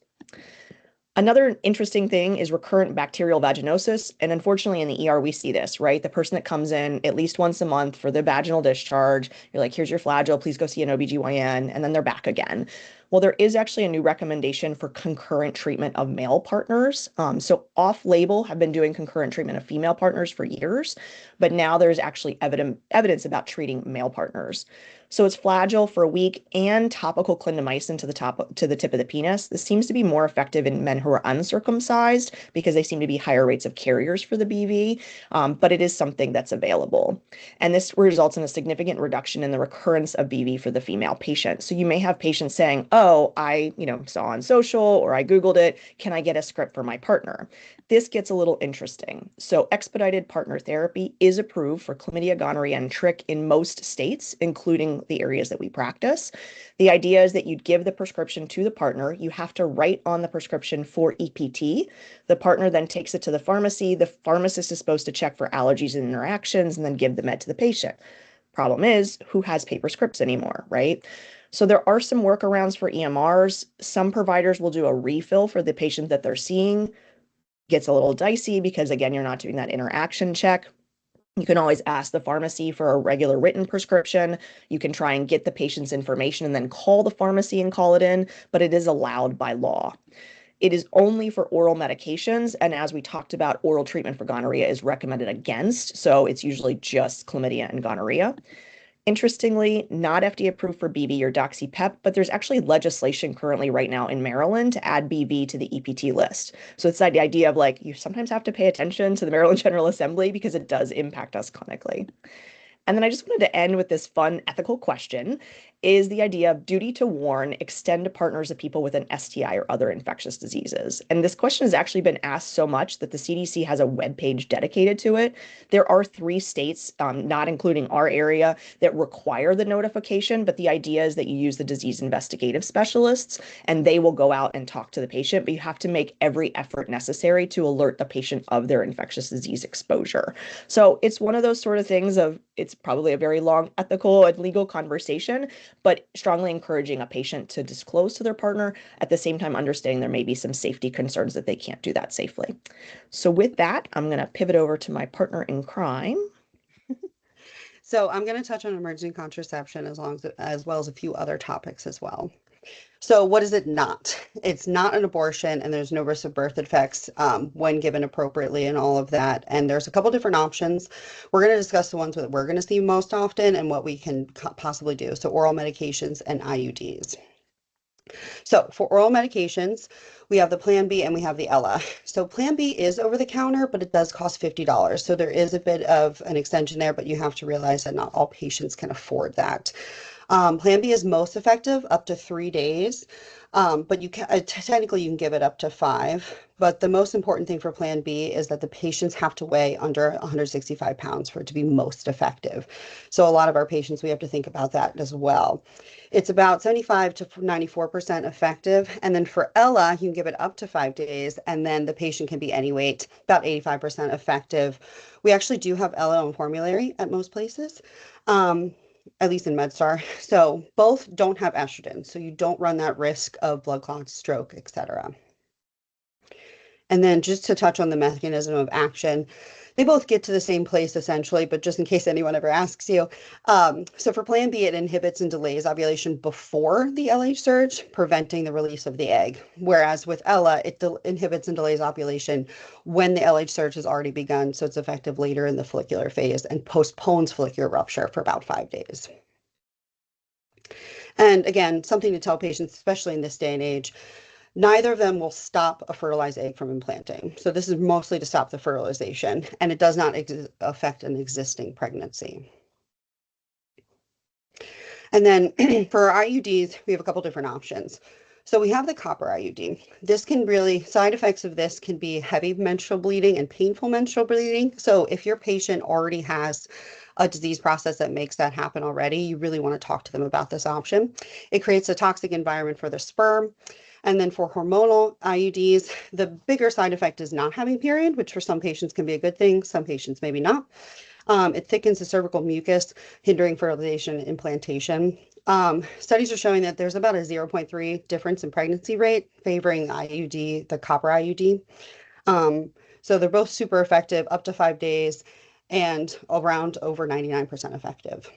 Another interesting thing is recurrent bacterial vaginosis. And unfortunately in the ER, we see this, right? The person that comes in at least once a month for the vaginal discharge, you're like, here's your flagell, please go see an OBGYN, and then they're back again. Well, there is actually a new recommendation for concurrent treatment of male partners. So off-label have been doing concurrent treatment of female partners for years, but now there's actually evidence about treating male partners. So it's flagell for a week and topical clindamycin to the tip of the penis. This seems to be more effective in men who are uncircumcised because they seem to be higher rates of carriers for the BV, but it is something that's available. And this results in a significant reduction in the recurrence of BV for the female patient. So you may have patients saying, oh, I saw on social or I Googled it. Can I get a script for my partner? This gets a little interesting. So expedited partner therapy is approved for chlamydia, gonorrhea, and trick in most states, including the areas that we practice. The idea is that you'd give the prescription to the partner. You have to write on the prescription for EPT. The partner then takes it to the pharmacy. The pharmacist is supposed to check for allergies and interactions and then give the med to the patient. Problem is, who has paper scripts anymore, right? So there are some workarounds for EMRs. Some providers will do a refill for the patient that they're seeing. Gets a little dicey because, again, you're not doing that interaction check. You can always ask the pharmacy for a regular written prescription. You can try and get the patient's information and then call the pharmacy and call it in, but it is allowed by law. It is only for oral medications, and as we talked about, oral treatment for gonorrhea is recommended against, so it's usually just chlamydia and gonorrhea. Interestingly, not FDA approved for BV or doxypep, but there's actually legislation currently right now in Maryland to add BV to the EPT list. So it's the idea of you sometimes have to pay attention to the Maryland General Assembly because it does impact us clinically. And then I just wanted to end with this fun ethical question. Is the idea of duty to warn extend to partners of people with an STI or other infectious diseases? And this question has actually been asked so much that the CDC has a webpage dedicated to it. There are 3 states, not including our area, that require the notification, but the idea is that you use the disease investigative specialists and they will go out and talk to the patient, but you have to make every effort necessary to alert the patient of their infectious disease exposure. So it's one of those sort of things it's probably a very long ethical and legal conversation, but strongly encouraging a patient to disclose to their partner, at the same time understanding there may be some safety concerns that they can't do that safely. So with that, I'm going to pivot over to my partner in crime. So I'm going to touch on emergency contraception as well as a few other topics as well. So what is it not? It's not an abortion, and there's no risk of birth defects when given appropriately and all of that. And there's a couple different options. We're going to discuss the ones that we're going to see most often and what we can possibly do. So oral medications and IUDs. So for oral medications, we have the Plan B and we have the Ella. So Plan B is over the counter, but it does cost $50. So there is a bit of an extension there, but you have to realize that not all patients can afford that. Plan B is most effective up to 3 days, but you can technically you can give it up to 5. But the most important thing for Plan B is that the patients have to weigh under 165 pounds for it to be most effective. So a lot of our patients, we have to think about that as well. It's about 75 to 94% effective. And then for Ella, you can give it up to 5 days, and then the patient can be any weight, about 85% effective. We actually do have Ella on formulary at most places. At least in MedStar. So both don't have estrogen, so you don't run that risk of blood clots, stroke, etc. And then just to touch on the mechanism of action, they both get to the same place essentially, but just in case anyone ever asks you. So for Plan B, it inhibits and delays ovulation before the LH surge, preventing the release of the egg. Whereas with Ella, it inhibits and delays ovulation when the LH surge has already begun, so it's effective later in the follicular phase and postpones follicular rupture for about 5 days. And again, something to tell patients, especially in this day and age, neither of them will stop a fertilized egg from implanting. So this is mostly to stop the fertilization, and it does not affect an existing pregnancy. And then for our IUDs, we have a couple different options. So we have the copper IUD. This can really, side effects of this can be heavy menstrual bleeding and painful menstrual bleeding. So if your patient already has a disease process that makes that happen already, you really want to talk to them about this option. It creates a toxic environment for the sperm. And then for hormonal IUDs, the bigger side effect is not having period, which for some patients can be a good thing, some patients maybe not. It thickens the cervical mucus, hindering fertilization and implantation. Studies are showing that there's about a 0.3 difference in pregnancy rate favoring IUD, the copper IUD. So they're both super effective, up to 5 days, and around over 99% effective.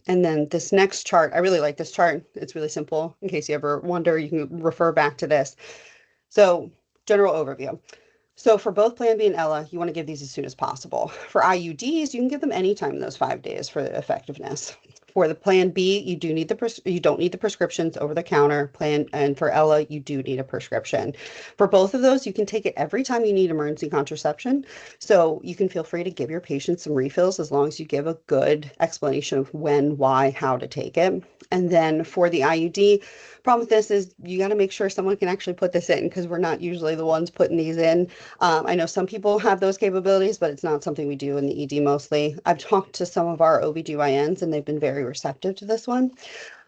And then this next chart, I really like this chart. It's really simple. In case you ever wonder, you can refer back to this. So general overview. So for both Plan B and Ella, you want to give these as soon as possible. For IUDs, you can give them anytime in those 5 days for the effectiveness. For the Plan B, you don't need the prescriptions over the counter and for Ella, you do need a prescription. For both of those, you can take it every time you need emergency contraception. So you can feel free to give your patients some refills as long as you give a good explanation of when, why, how to take it. And then for the IUD, problem with this is you got to make sure someone can actually put this in because we're not usually the ones putting these in. I know some people have those capabilities, but it's not something we do in the ED mostly. I've talked to some of our OBGYNs and they've been very receptive to this one.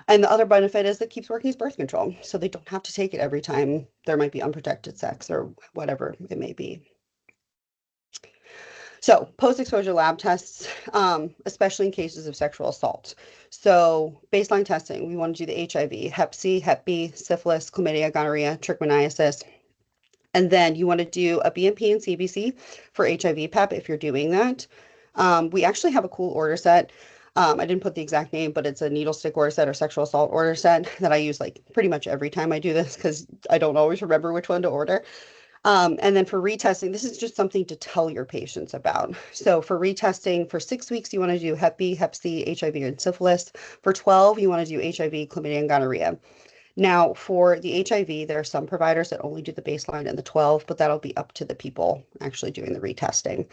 And the other benefit is it keeps working as birth control. So they don't have to take it every time there might be unprotected sex or whatever it may be. So post-exposure lab tests, especially in cases of sexual assault. So baseline testing, we want to do the HIV, Hep C, Hep B, syphilis, chlamydia, gonorrhea, trichomoniasis. And then you want to do a BMP and CBC for HIV PEP if you're doing that. We actually have a cool order set. I didn't put the exact name, but it's a needle stick order set or sexual assault order set that I use like pretty much every time I do this because I don't always remember which one to order. And then for retesting, this is just something to tell your patients about. So for retesting, for 6 weeks, you want to do Hep B, Hep C, HIV, and syphilis. For 12, you want to do HIV, chlamydia, and gonorrhea. Now, for the HIV, there are some providers that only do the baseline and the 12, but that'll be up to the people actually doing the retesting. And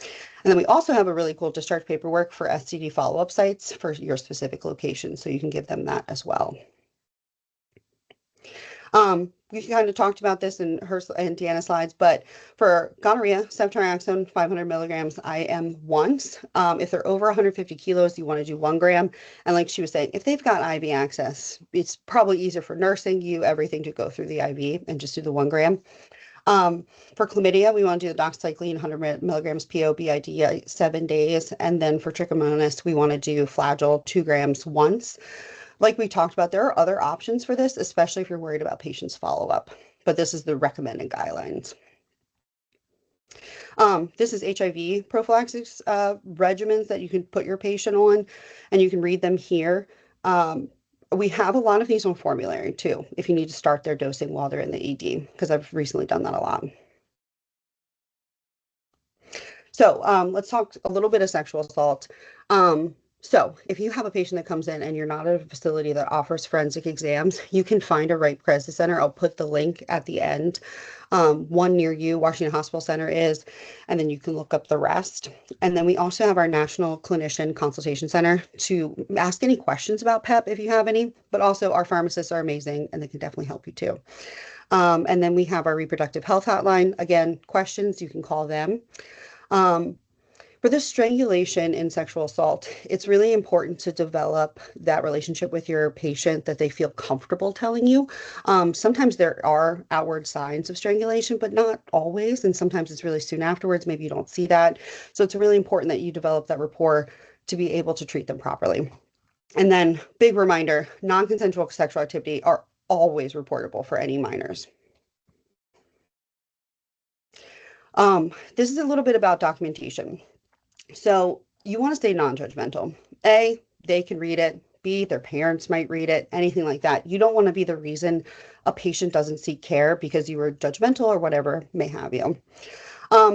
then we also have a really cool discharge paperwork for STD follow-up sites for your specific location, so you can give them that as well. We kind of talked about this in her and Deanna's slides, but for gonorrhea, ceftriaxone, 500 milligrams IM once. If they're over 150 kilos, you want to do 1 gram. And like she was saying, if they've got IV access, it's probably easier for nursing you everything to go through the IV and just do the 1 gram. For chlamydia, we want to do the doxycycline 100 milligrams PO BID 7 days. And then for trichomonas, we want to do flagyl 2 grams once. Like we talked about, there are other options for this, especially if you're worried about patients' follow-up, but this is the recommended guidelines. This is HIV prophylaxis regimens that you can put your patient on, and you can read them here. We have a lot of these on formulary too, if you need to start their dosing while they're in the ED, because I've recently done that a lot. So let's talk a little bit of sexual assault. So if you have a patient that comes in and you're not at a facility that offers forensic exams, you can find a right crisis center. I'll put the link at the end. One near you, Washington Hospital Center is, and then you can look up the rest. And then we also have our National Clinician Consultation Center to ask any questions about PEP if you have any, but also our pharmacists are amazing and they can definitely help you too. And then we have our reproductive health hotline. Again, questions, you can call them. For this strangulation and sexual assault, it's really important to develop that relationship with your patient that they feel comfortable telling you. Sometimes there are outward signs of strangulation, but not always. And sometimes it's really soon afterwards. Maybe you don't see that. So it's really important that you develop that rapport to be able to treat them properly. And then big reminder, non-consensual sexual activity are always reportable for any minors. This is a little bit about documentation. So you want to stay non-judgmental. A, they can read it. B, their parents might read it, anything like that. You don't want to be the reason a patient doesn't seek care because you were judgmental or whatever may have you.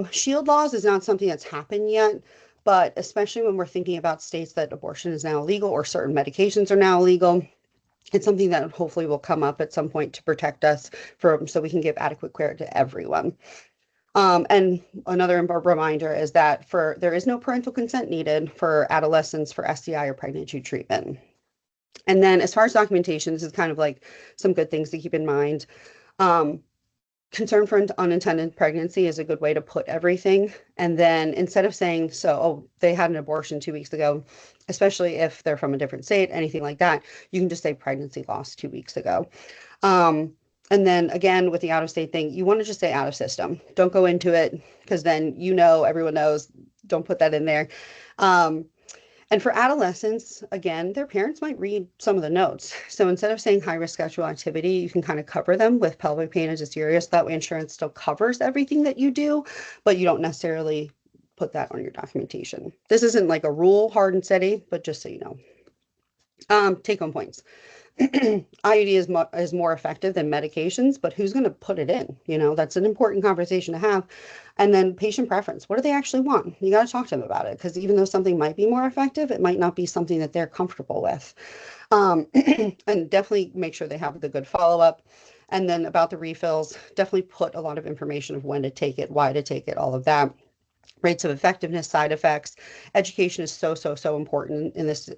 Shield laws is not something that's happened yet, but especially when we're thinking about states that abortion is now illegal or certain medications are now illegal, it's something that hopefully will come up at some point to protect us so we can give adequate care to everyone. And another reminder is that there is no parental consent needed for adolescents for STI or pregnancy treatment. And then as far as documentation, this is kind of like some good things to keep in mind. Concern for unintended pregnancy is a good way to put everything. And then instead of saying, they had an abortion 2 weeks ago, especially if they're from a different state, anything like that, you can just say pregnancy lost 2 weeks ago. And then again, with the out-of-state thing, you want to just say out of system. Don't go into it because then everyone knows. Don't put that in there. And for adolescents, again, their parents might read some of the notes. So instead of saying high-risk sexual activity, you can kind of cover them with pelvic pain and dysuria. So that way insurance still covers everything that you do, but you don't necessarily put that on your documentation. This isn't like a rule, hard and steady, but just so you know. Take-home points. IUD is more effective than medications, but who's going to put it in? That's an important conversation to have. And then patient preference. What do they actually want? You got to talk to them about it because even though something might be more effective, it might not be something that they're comfortable with. And definitely make sure they have the good follow-up. And then about the refills, definitely put a lot of information of when to take it, why to take it, all of that. Rates of effectiveness, side effects. Education is so important in this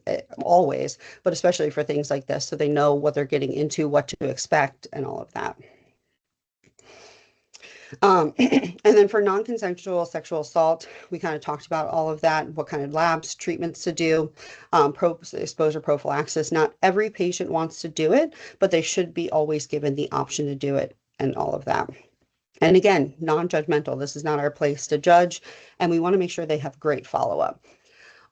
always, but especially for things like this, so they know what they're getting into, what to expect, and all of that. And then for non-consensual sexual assault, we kind of talked about all of that, what kind of labs, treatments to do, exposure prophylaxis. Not every patient wants to do it, but they should be always given the option to do it and all of that. And again, non-judgmental. This is not our place to judge, and we want to make sure they have great follow-up.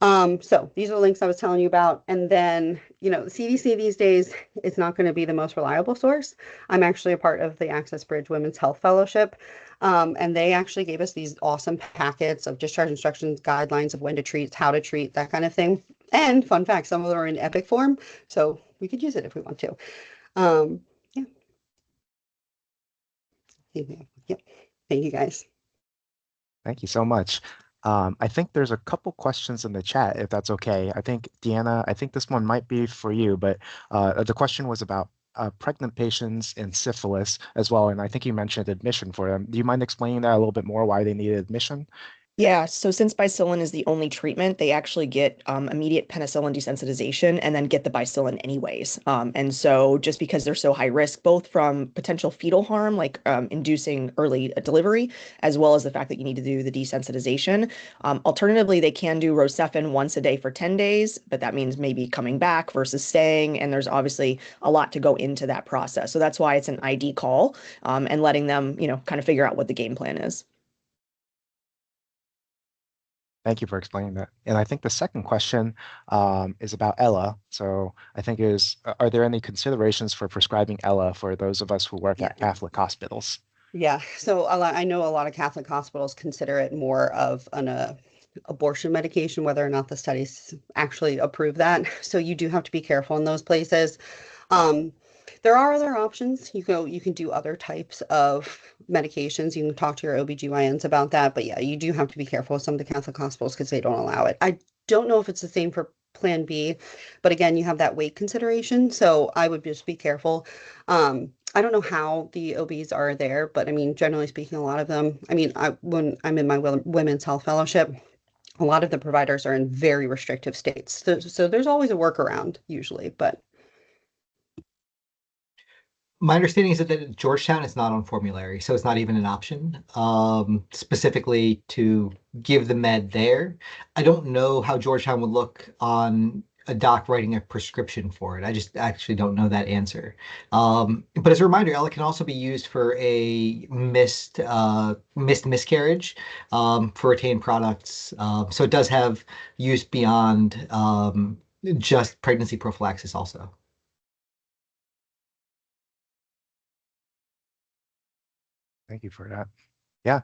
So these are the links I was telling you about. And then, the CDC these days is not going to be the most reliable source. I'm actually a part of the Access Bridge Women's Health Fellowship. And they actually gave us these awesome packets of discharge instructions, guidelines of when to treat, how to treat, that kind of thing. And fun fact, some of them are in EPIC form, so we could use it if we want to. Yeah. Yep. Thank you, guys. Thank you so much. I think there's a couple questions in the chat, if that's okay. I think, Deanna, I think this one might be for you, but the question was about pregnant patients and syphilis as well, and I think you mentioned admission for them. Do you mind explaining that a little bit more, why they needed admission? Yeah, so since Bicillin is the only treatment, they actually get immediate penicillin desensitization and then get the Bicillin anyways. And so just because they're so high risk, both from potential fetal harm, like inducing early delivery, as well as the fact that you need to do the desensitization. Alternatively, they can do Rocephin once a day for 10 days, but that means maybe coming back versus staying. And there's obviously a lot to go into that process. So that's why it's an ID call and letting them, kind of figure out what the game plan is. Thank you for explaining that. And I think the second question is about Ella. So I think are there any considerations for prescribing Ella for those of us who work at Catholic hospitals? Yeah, so I know a lot of Catholic hospitals consider it more of an abortion medication, whether or not the studies actually approve that. So you do have to be careful in those places. There are other options. You can do other types of medications. You can talk to your OBGYNs about that. But yeah, you do have to be careful with some of the Catholic hospitals because they don't allow it. I don't know if it's the same for plan B. But again, you have that weight consideration. So I would just be careful. I don't know how the OBs are there, but I mean, generally speaking, a lot of them, I mean, when I'm in my women's health fellowship, a lot of the providers are in very restrictive states. So there's always a workaround usually, but. My understanding is that at Georgetown it's not on formulary, so it's not even an option specifically to give the med there. I don't know how Georgetown would look on a doc writing a prescription for it. I just actually don't know that answer. But as a reminder, Ella can also be used for a missed miscarriage for retained products. So it does have use beyond just pregnancy prophylaxis also. Thank you for that. Yeah,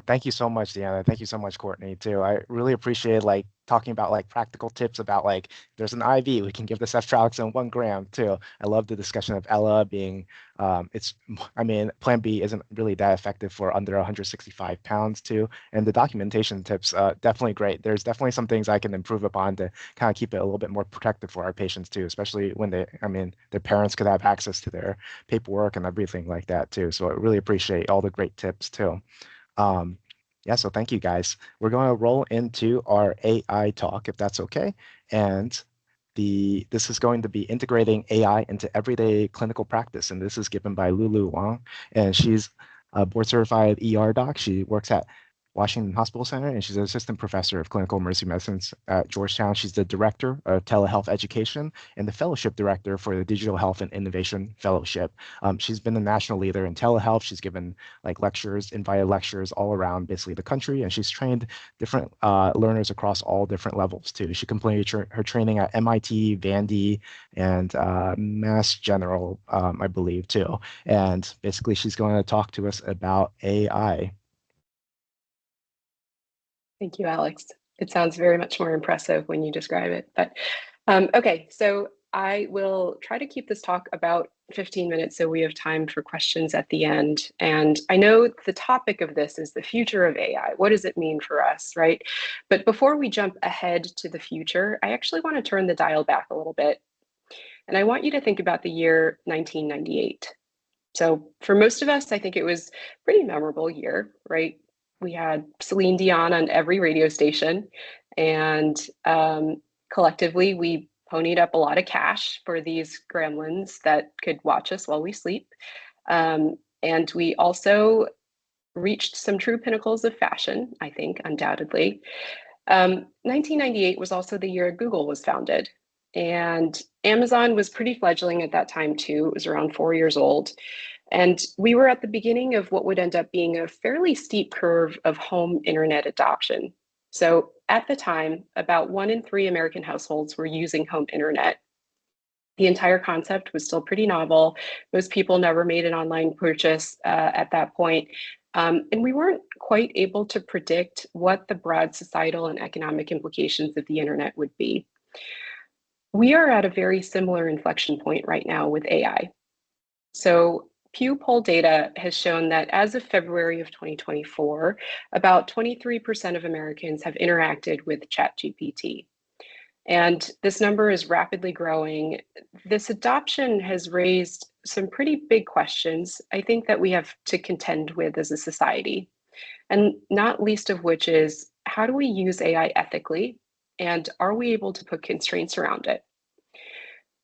thank you so much, Deanna. Thank you so much, Courtney, too. I really appreciate like talking about like practical tips about like there's an IV, we can give the ceftriaxone 1 gram too. I love the discussion of Ella being I mean, Plan B isn't really that effective for under 165 pounds too. And the documentation tips, definitely great. There's definitely some things I can improve upon to kind of keep it a little bit more protective for our patients too, especially when I mean, their parents could have access to their paperwork and everything like that too. So I really appreciate all the great tips too. Yeah, so thank you guys. We're going to roll into our AI talk, if that's okay. And this is going to be integrating AI into everyday clinical practice. And this is given by Lulu Wang. And she's a board certified ER doc. She works at Washington Hospital Center, and she's an assistant professor of clinical emergency medicine at Georgetown. She's the director of telehealth education and the fellowship director for the Digital Health and Innovation Fellowship. She's been a national leader in telehealth. She's given like lectures, invited lectures all around basically the country, and she's trained different learners across all different levels too. She completed her training at MIT, Vandy, and Mass General, I believe too. And basically she's going to talk to us about AI. Thank you, Alex. It sounds very much more impressive when you describe it. But okay, so I will try to keep this talk about 15 minutes so we have time for questions at the end. And I know the topic of this is the future of AI. What does it mean for us, right? But before we jump ahead to the future, I actually want to turn the dial back a little bit. And I want you to think about the year 1998. So for most of us, I think it was a pretty memorable year, right? We had Celine Dion on every radio station, and collectively we ponied up a lot of cash for these gremlins that could watch us while we sleep. And we also reached some true pinnacles of fashion, I think, undoubtedly. 1998 was also the year Google was founded, and Amazon was pretty fledgling at that time too. It was around 4 years old. And we were at the beginning of what would end up being a fairly steep curve of home internet adoption. So at the time, about 1 in 3 American households were using home internet. The entire concept was still pretty novel. Most people never made an online purchase at that point. And we weren't quite able to predict what the broad societal and economic implications of the internet would be. We are at a very similar inflection point right now with AI. So Pew poll data has shown that as of February of 2024, about 23% of Americans have interacted with ChatGPT. And this number is rapidly growing. This adoption has raised some pretty big questions, I think, that we have to contend with as a society. And not least of which is, how do we use AI ethically? And are we able to put constraints around it?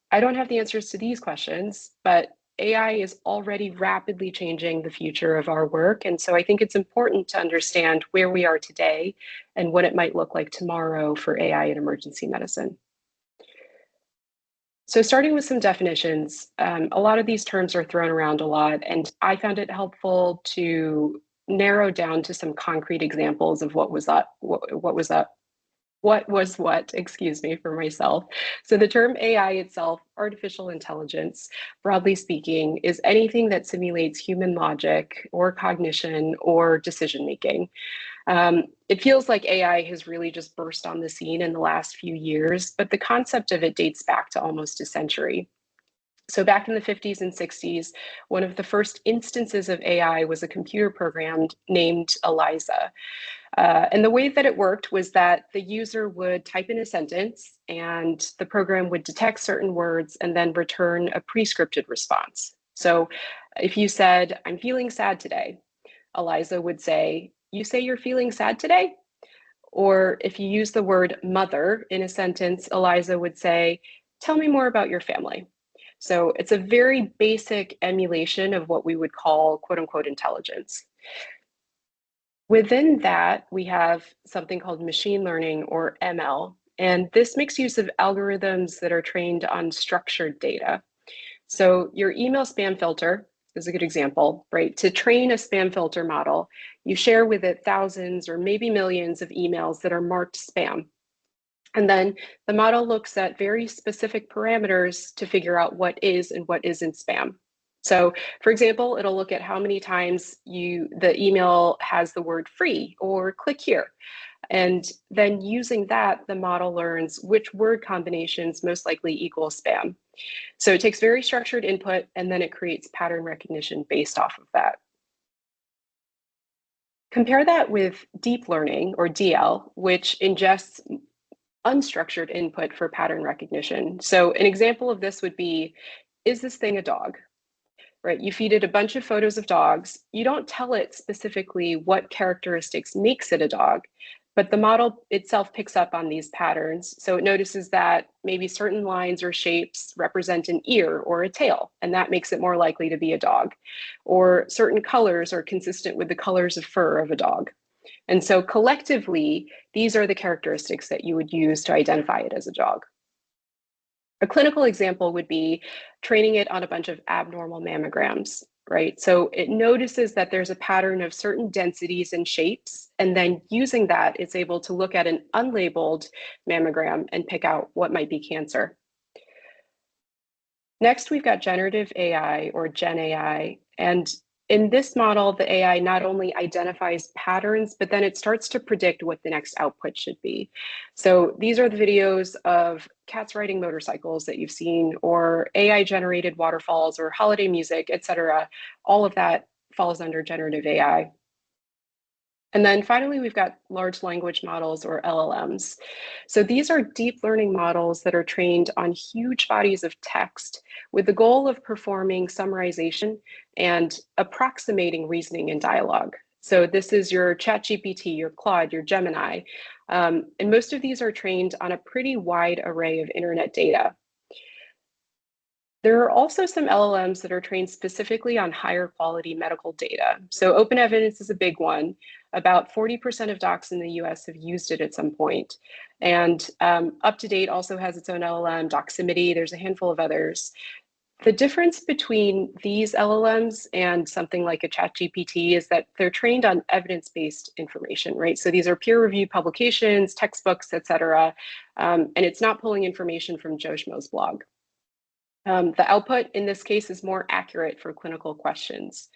I don't have the answers to these questions, but AI is already rapidly changing the future of our work. And so I think it's important to understand where we are today and what it might look like tomorrow for AI in emergency medicine. So starting with some definitions, a lot of these terms are thrown around a lot, and I found it helpful to narrow down to some concrete examples of what was what, excuse me, for myself. So the term AI itself, artificial intelligence, broadly speaking, is anything that simulates human logic or cognition or decision-making. It feels like AI has really just burst on the scene in the last few years, but the concept of it dates back to almost a century. So back in the 50s and 60s, one of the first instances of AI was a computer program named ELIZA. And the way that it worked was that the user would type in a sentence and the program would detect certain words and then return a pre-scripted response. So if you said, "I'm feeling sad today," Eliza would say, "You say you're feeling sad today?" Or if you use the word mother in a sentence, Eliza would say, "Tell me more about your family." So it's a very basic emulation of what we would call quote unquote intelligence. Within that, we have something called machine learning, or ML, and this makes use of algorithms that are trained on structured data. So your email spam filter is a good example, right? To train a spam filter model, you share with it thousands or maybe millions of emails that are marked spam. And then the model looks at very specific parameters to figure out what is and what isn't spam. So for example, it'll look at how many times the email has the word free or click here. And then using that, the model learns which word combinations most likely equal spam. So it takes very structured input and then it creates pattern recognition based off of that. Compare that with deep learning, or DL, which ingests unstructured input for pattern recognition. So an example of this would be, is this thing a dog? Right? You feed it a bunch of photos of dogs. You don't tell it specifically what characteristics makes it a dog, but the model itself picks up on these patterns. So it notices that maybe certain lines or shapes represent an ear or a tail, and that makes it more likely to be a dog. Or certain colors are consistent with the colors of fur of a dog. And so collectively, these are the characteristics that you would use to identify it as a dog. A clinical example would be training it on a bunch of abnormal mammograms, right? So it notices that there's a pattern of certain densities and shapes, and then using that, it's able to look at an unlabeled mammogram and pick out what might be cancer. Next, we've got generative AI, or Gen AI, and in this model, the AI not only identifies patterns, but then it starts to predict what the next output should be. So these are the videos of cats riding motorcycles that you've seen, or AI-generated waterfalls, or holiday music, etc. All of that falls under generative AI. And then finally, we've got large language models, or LLMs. So these are deep learning models that are trained on huge bodies of text with the goal of performing summarization and approximating reasoning and dialogue. So this is your ChatGPT, your Claude, your Gemini. And most of these are trained on a pretty wide array of internet data. There are also some LLMs that are trained specifically on higher quality medical data. So open evidence is a big one. About 40% of docs in the US have used it at some point. And UpToDate also has its own LLM, Doximity, there's a handful of others. The difference between these LLMs and something like a ChatGPT is that they're trained on evidence-based information, right? So these are peer-reviewed publications, textbooks, et cetera. And it's not pulling information from Joe Schmo's blog. The output in this case is more accurate for clinical questions.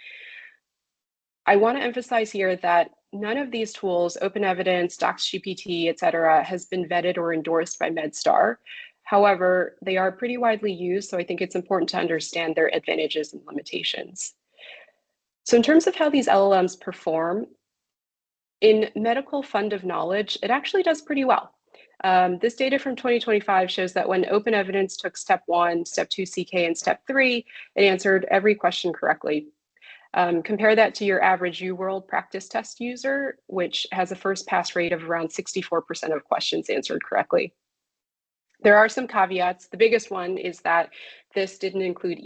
I want to emphasize here that none of these tools, Open Evidence, DocsGPT, et cetera, has been vetted or endorsed by MedStar. However, they are pretty widely used, so I think it's important to understand their advantages and limitations. So in terms of how these LLMs perform, in medical fund of knowledge, it actually does pretty well. This data from 2025 shows that when Open Evidence took step 1, step 2 CK, and step 3, it answered every question correctly. Compare that to your average UWorld practice test user, which has a first pass rate of around 64% of questions answered correctly. There are some caveats. The biggest one is that this didn't include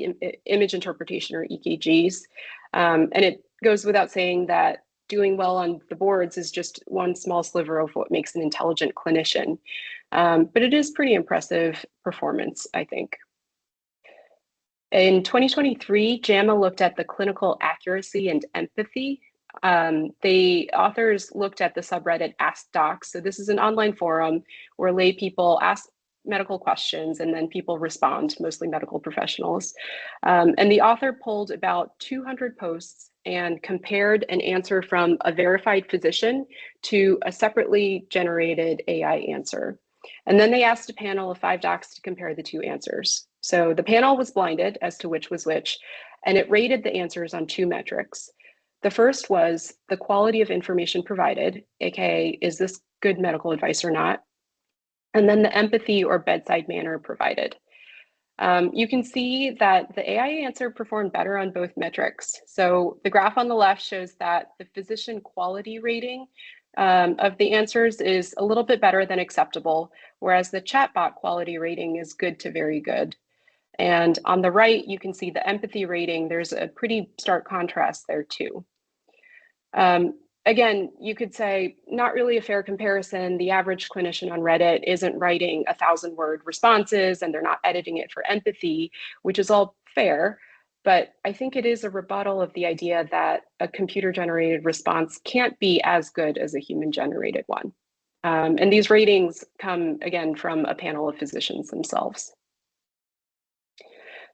image interpretation, or EKGs. And it goes without saying that doing well on the boards is just one small sliver of what makes an intelligent clinician. But it is pretty impressive performance, I think. In 2023, JAMA looked at the clinical accuracy and empathy. The authors looked at the subreddit Ask Docs. So this is an online forum where lay people ask medical questions and then people respond, mostly medical professionals. And the author pulled about 200 posts and compared an answer from a verified physician to a separately generated AI answer. And then they asked a panel of 5 docs to compare the 2 answers. So the panel was blinded as to which was which, and it rated the answers on 2 metrics. The first was the quality of information provided, aka, is this good medical advice or not? And then the empathy or bedside manner provided. You can see that the AI answer performed better on both metrics. So the graph on the left shows that the physician quality rating of the answers is a little bit better than acceptable, whereas the chatbot quality rating is good to very good. And on the right, you can see the empathy rating. There's a pretty stark contrast there too. Again, you could say not really a fair comparison. The average clinician on Reddit isn't writing 1,000-word responses and they're not editing it for empathy, which is all fair. But I think it is a rebuttal of the idea that a computer-generated response can't be as good as a human-generated one. And these ratings come, again, from a panel of physicians themselves.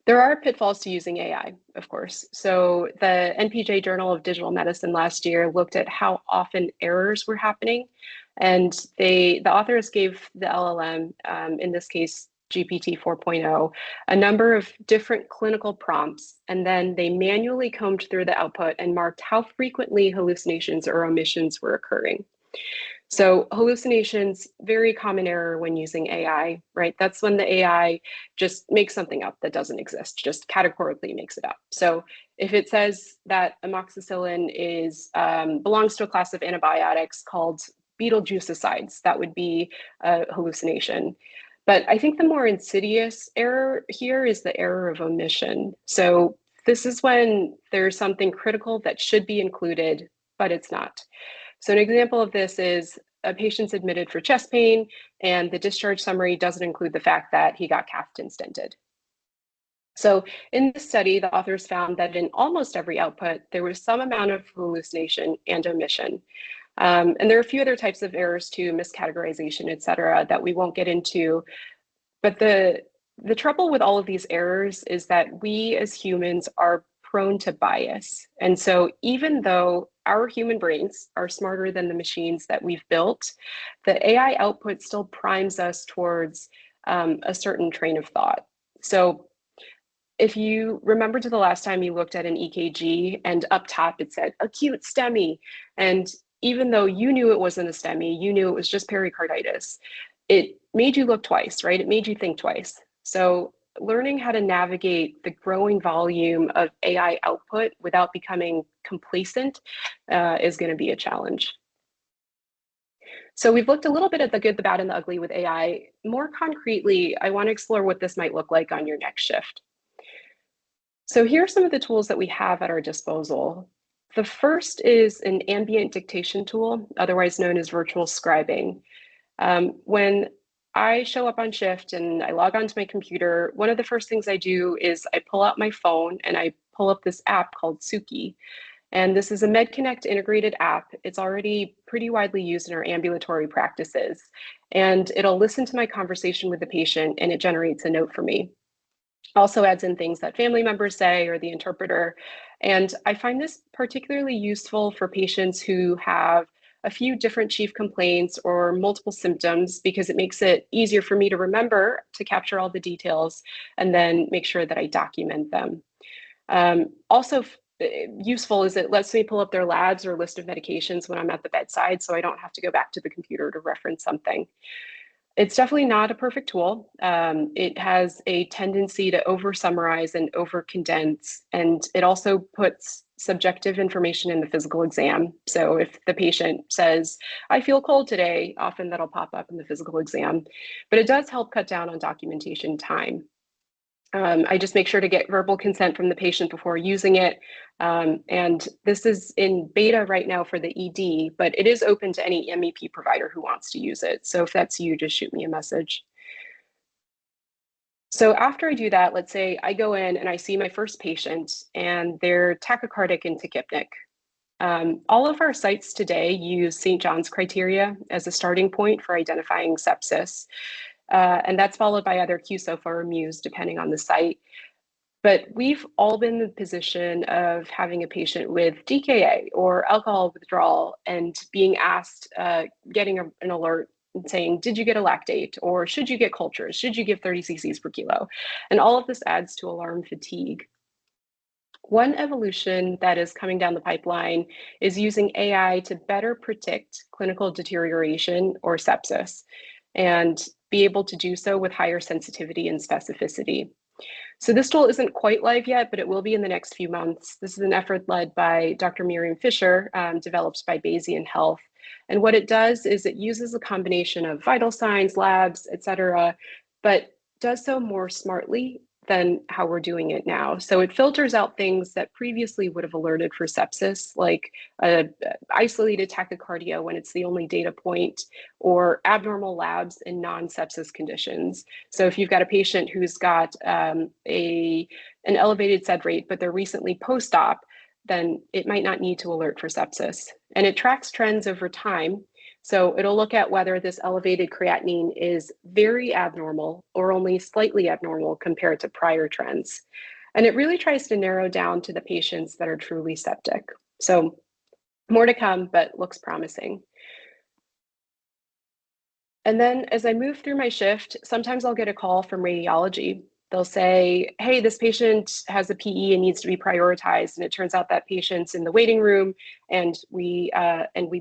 There are pitfalls to using AI, of course. So the NPJ Journal of Digital Medicine last year looked at how often errors were happening. And the authors gave the LLM, in this case, GPT 4.0, a number of different clinical prompts. And then they manually combed through the output and marked how frequently hallucinations or omissions were occurring. So hallucinations, very common error when using AI, right? That's when the AI just makes something up that doesn't exist, just categorically makes it up. So if it says that amoxicillin belongs to a class of antibiotics called Betelgeusicides, that would be a hallucination. But I think the more insidious error here is the error of omission. So this is when there's something critical that should be included, but it's not. So an example of this is a patient's admitted for chest pain and the discharge summary doesn't include the fact that he got capped and stented. So in this study, the authors found that in almost every output, there was some amount of hallucination and omission. And there are a few other types of errors too, miscategorization, et cetera, that we won't get into. But the trouble with all of these errors is that we as humans are prone to bias. And so even though our human brains are smarter than the machines that we've built, the AI output still primes us towards a certain train of thought. So if you remember to the last time you looked at an EKG and up top it said acute STEMI, and even though you knew it wasn't a STEMI, you knew it was just pericarditis, it made you look twice, right? It made you think twice. So learning how to navigate the growing volume of AI output without becoming complacent is going to be a challenge. So we've looked a little bit at the good, the bad, and the ugly with AI. More concretely, I want to explore what this might look like on your next shift. So here are some of the tools that we have at our disposal. The first is an ambient dictation tool, otherwise known as virtual scribing. When I show up on shift and I log onto my computer, one of the first things I do is I pull out my phone and I pull up this app called Suki. And this is a MedConnect integrated app. It's already pretty widely used in our ambulatory practices. And it'll listen to my conversation with the patient and it generates a note for me. Also adds in things that family members say or the interpreter. And I find this particularly useful for patients who have a few different chief complaints or multiple symptoms because it makes it easier for me to remember to capture all the details and then make sure that I document them. Also useful is it lets me pull up their labs or list of medications when I'm at the bedside so I don't have to go back to the computer to reference something. It's definitely not a perfect tool. It has a tendency to over summarize and over condense, and it also puts subjective information in the physical exam. So if the patient says, I feel cold today, often that'll pop up in the physical exam, but it does help cut down on documentation time. I just make sure to get verbal consent from the patient before using it. And this is in beta right now for the ED, but it is open to any MEP provider who wants to use it. So if that's you, just shoot me a message. So after I do that, let's say I go in and I see my first patient and they're tachycardic and tachypnic. All of our sites today use St. John's criteria as a starting point for identifying sepsis. And that's followed by either QSOFA or MUSE, depending on the site. But we've all been in the position of having a patient with DKA or alcohol withdrawal and being asked, getting an alert and saying, did you get a lactate? Or should you get cultures? Should you give 30 cc's per kilo? And all of this adds to alarm fatigue. One evolution that is coming down the pipeline is using AI to better predict clinical deterioration or sepsis, and be able to do so with higher sensitivity and specificity. So this tool isn't quite live yet, but it will be in the next few months. This is an effort led by Dr. Miriam Fisher, developed by Bayesian Health. And what it does is it uses a combination of vital signs, labs, et cetera, but does so more smartly than how we're doing it now. So it filters out things that previously would have alerted for sepsis, like isolated tachycardia when it's the only data point, or abnormal labs in non-sepsis conditions. So if you've got a patient who's got an elevated SED rate, but they're recently post-op, then it might not need to alert for sepsis. And it tracks trends over time. So it'll look at whether this elevated creatinine is very abnormal or only slightly abnormal compared to prior trends. And it really tries to narrow down to the patients that are truly septic. So more to come, but looks promising. And then as I move through my shift, sometimes I'll get a call from radiology. They'll say, hey, this patient has a PE and needs to be prioritized. And it turns out that patient's in the waiting room, and we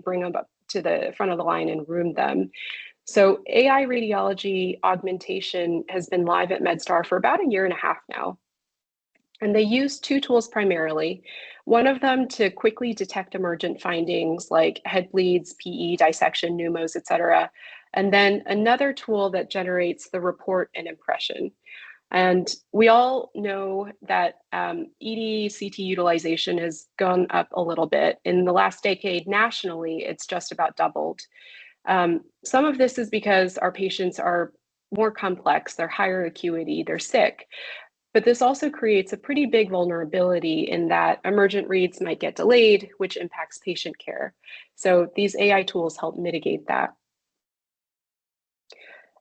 bring them up to the front of the line and room them. So AI radiology augmentation has been live at MedStar for about 1.5 years now. And they use 2 tools primarily. One of them to quickly detect emergent findings like head bleeds, PE, dissection, pneumos, et cetera. And then another tool that generates the report and impression. And we all know that ED-CT utilization has gone up a little bit. In the last decade, nationally, it's just about doubled. Some of this is because our patients are more complex, they're higher acuity, they're sick. But this also creates a pretty big vulnerability in that emergent reads might get delayed, which impacts patient care. So these AI tools help mitigate that.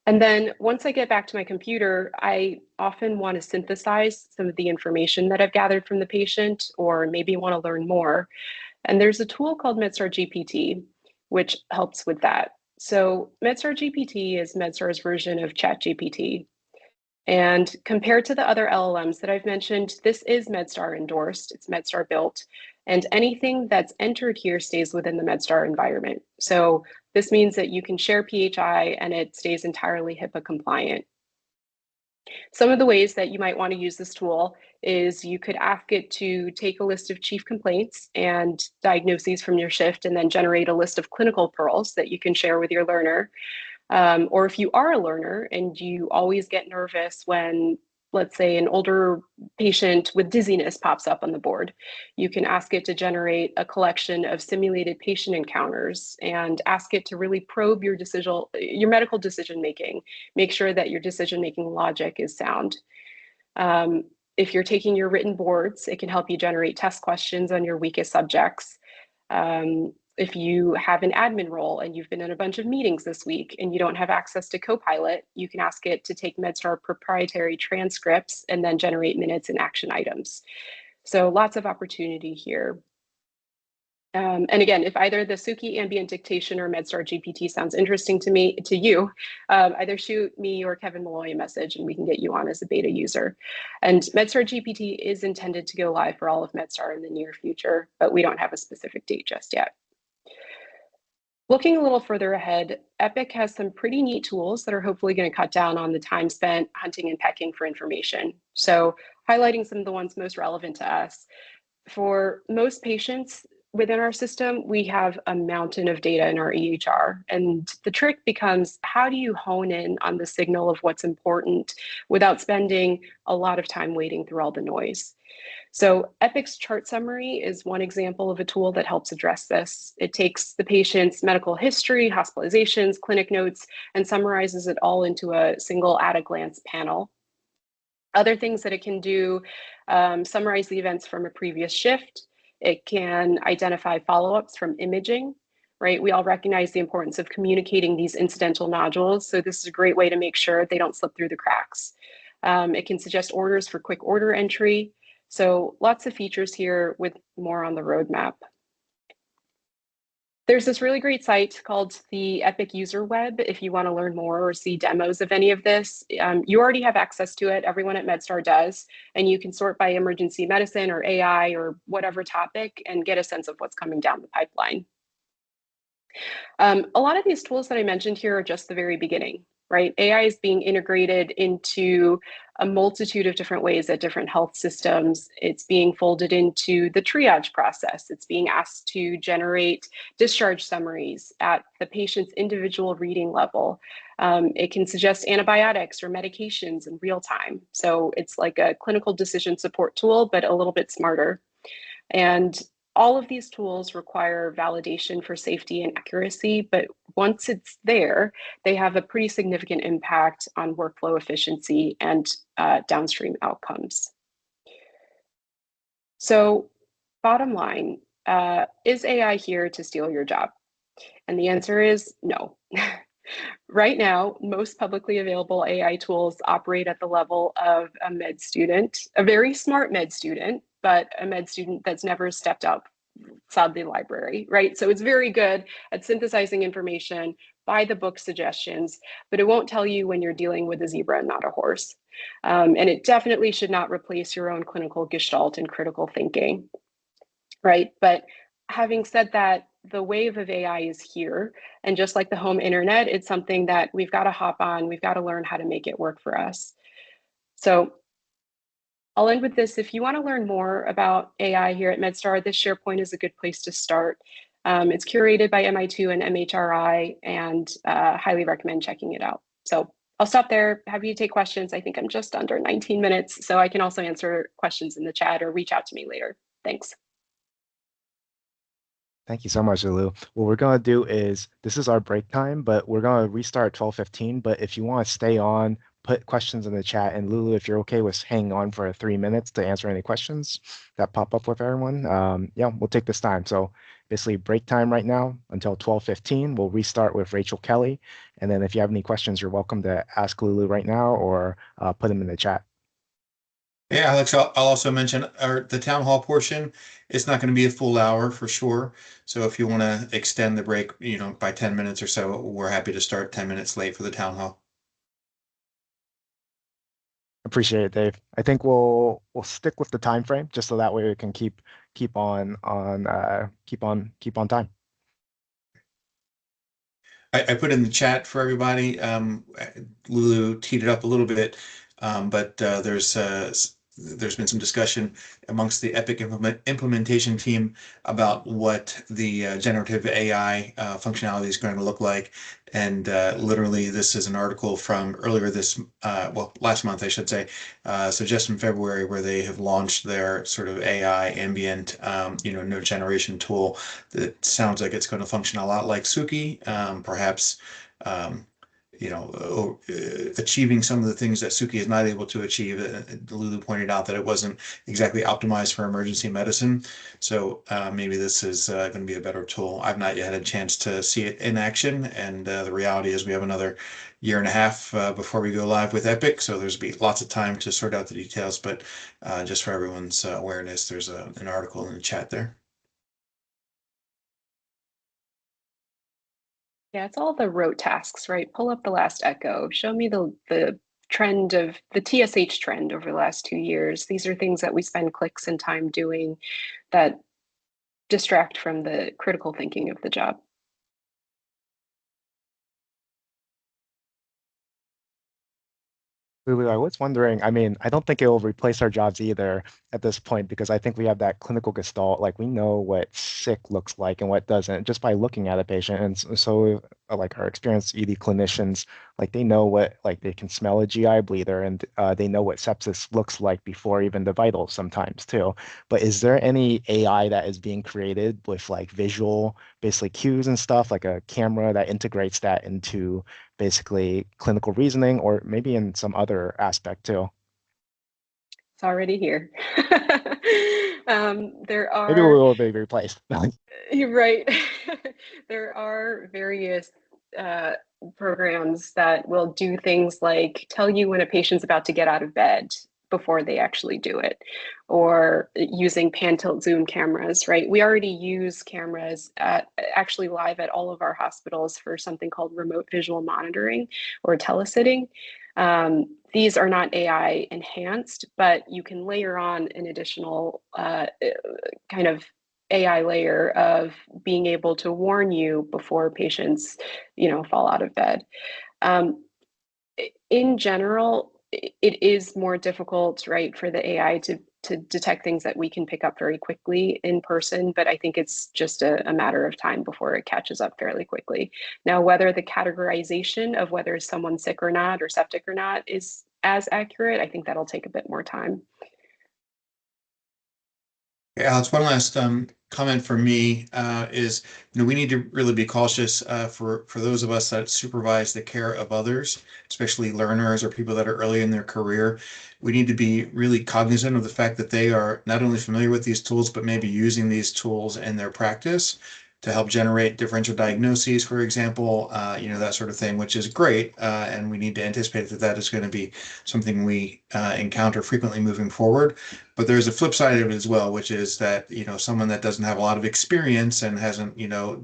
And then once I get back to my computer, I often want to synthesize some of the information that I've gathered from the patient, or maybe want to learn more. And there's a tool called MedStarGPT, which helps with that. So MedStarGPT is MedStar's version of ChatGPT. And compared to the other LLMs that I've mentioned, this is MedStar endorsed, it's MedStar built, and anything that's entered here stays within the MedStar environment. So this means that you can share PHI and it stays entirely HIPAA compliant. Some of the ways that you might want to use this tool is you could ask it to take a list of chief complaints and diagnoses from your shift, and then generate a list of clinical pearls that you can share with your learner. Or if you are a learner and you always get nervous when, let's say, an older patient with dizziness pops up on the board, you can ask it to generate a collection of simulated patient encounters and ask it to really probe your medical decision making. Make sure that your decision making logic is sound. If you're taking your written boards, it can help you generate test questions on your weakest subjects. If you have an admin role and you've been in a bunch of meetings this week and you don't have access to Copilot, you can ask it to take MedStar proprietary transcripts and then generate minutes and action items. So lots of opportunity here. And again, if either the Suki ambient dictation or MedStarGPT sounds interesting to you, either shoot me or Kevin Malloy a message and we can get you on as a beta user. And MedStarGPT is intended to go live for all of MedStar in the near future, but we don't have a specific date just yet. Looking a little further ahead, Epic has some pretty neat tools that are hopefully going to cut down on the time spent hunting and pecking for information. So highlighting some of the ones most relevant to us. For most patients within our system, we have a mountain of data in our EHR. And the trick becomes, how do you hone in on the signal of what's important without spending a lot of time wading through all the noise? So Epic's chart summary is one example of a tool that helps address this. It takes the patient's medical history, hospitalizations, clinic notes, and summarizes it all into a single at-a-glance panel. Other things that it can do, summarize the events from a previous shift. It can identify follow-ups from imaging, right? We all recognize the importance of communicating these incidental nodules. So this is a great way to make sure they don't slip through the cracks. It can suggest orders for quick order entry. So lots of features here with more on the roadmap. There's this really great site called the Epic User Web if you want to learn more or see demos of any of this. You already have access to it. Everyone at MedStar does. And you can sort by emergency medicine or AI or whatever topic and get a sense of what's coming down the pipeline. A lot of these tools that I mentioned here are just the very beginning, right? AI is being integrated into a multitude of different ways at different health systems. It's being folded into the triage process. It's being asked to generate discharge summaries at the patient's individual reading level. It can suggest antibiotics or medications in real time. So it's like a clinical decision support tool, but a little bit smarter. And all of these tools require validation for safety and accuracy, but once it's there, they have a pretty significant impact on workflow efficiency and downstream outcomes. So bottom line, is AI here to steal your job? And the answer is no. Right now, most publicly available AI tools operate at the level of a med student, a very smart med student, but a med student that's never stepped outside the library, right? So it's very good at synthesizing information by the book suggestions, but it won't tell you when you're dealing with a zebra and not a horse. And it definitely should not replace your own clinical gestalt and critical thinking, right? But having said that, the wave of AI is here. And just like the home internet, it's something that we've got to hop on. We've got to learn how to make it work for us. So I'll end with this. If you want to learn more about AI here at MedStar, this SharePoint is a good place to start. It's curated by MI2 and MHRI, and highly recommend checking it out. So I'll stop there. Happy to take questions. I think I'm just under 19 minutes, so I can also answer questions in the chat or reach out to me later. Thanks. Thank you so much, Lulu. What we're going to do is, this is our break time, but we're going to restart 12:15. But if you want to stay on, put questions in the chat. And Lulu, if you're okay with hanging on for 3 minutes to answer any questions that pop up with everyone, yeah, we'll take this time. So basically break time right now until 12:15. We'll restart with Rachel Kelly. And then if you have any questions, you're welcome to ask Lulu right now or put them in the chat. Yeah, Alex, I'll also mention the town hall portion. It's not going to be a full hour for sure. So if you want to extend the break, by 10 minutes or so, we're happy to start 10 minutes late for the town hall. Appreciate it, Dave. I think we'll stick with the time frame just so that way we can keep on time. I put in the chat for everybody. Lulu teed it up a little bit, but there's been some discussion amongst the Epic implementation team about what the generative AI functionality is going to look like. And literally, this is an article from earlier last month, I should say, so just in February, where they have launched their sort of AI ambient, node generation tool that sounds like it's going to function a lot like Suki, perhaps. Achieving some of the things that Suki is not able to achieve. Lulu pointed out that it wasn't exactly optimized for emergency medicine. So maybe this is going to be a better tool. I've not yet had a chance to see it in action. And the reality is we have another year and a half before we go live with Epic. So there's be lots of time to sort out the details. But just for everyone's awareness, there's an article in the chat there. Yeah, it's all the rote tasks, right? Pull up the last echo, show me the trend of the TSH trend over the last 2 years. These are things that we spend clicks and time doing that distract from the critical thinking of the job. Lulu, I was wondering, I mean, I don't think it will replace our jobs either at this point, because I think we have that clinical gestalt, like we know what sick looks like and what doesn't just by looking at a patient. And so like our experienced ED clinicians, like they know what, like they can smell a GI bleeder, and they know what sepsis looks like before even the vitals sometimes too. But is there any AI that is being created with like visual, basically cues and stuff, like a camera that integrates that into basically clinical reasoning, or maybe in some other aspect too? It's already here. There are, maybe we will be replaced. You're right. There are various programs that will do things like tell you when a patient's about to get out of bed, before they actually do it, or using pan tilt zoom cameras, right? We already use cameras actually live at all of our hospitals for something called remote visual monitoring or telesitting. These are not AI enhanced, but you can layer on an additional kind of AI layer of being able to warn you before patients, fall out of bed. In general, it is more difficult, right, for the AI to detect things that we can pick up very quickly in person, but I think it's just a matter of time before it catches up fairly quickly. Now, whether the categorization of whether someone's sick or not or septic or not is as accurate, I think that'll take a bit more time. Yeah, Alex, one last comment for me is, we need to really be cautious for those of us that supervise the care of others, especially learners or people that are early in their career. We need to be really cognizant of the fact that they are not only familiar with these tools, but maybe using these tools in their practice to help generate differential diagnoses, for example, that sort of thing, which is great. And we need to anticipate that that is going to be something we encounter frequently moving forward. But there's a flip side of it as well, which is that, someone that doesn't have a lot of experience and hasn't,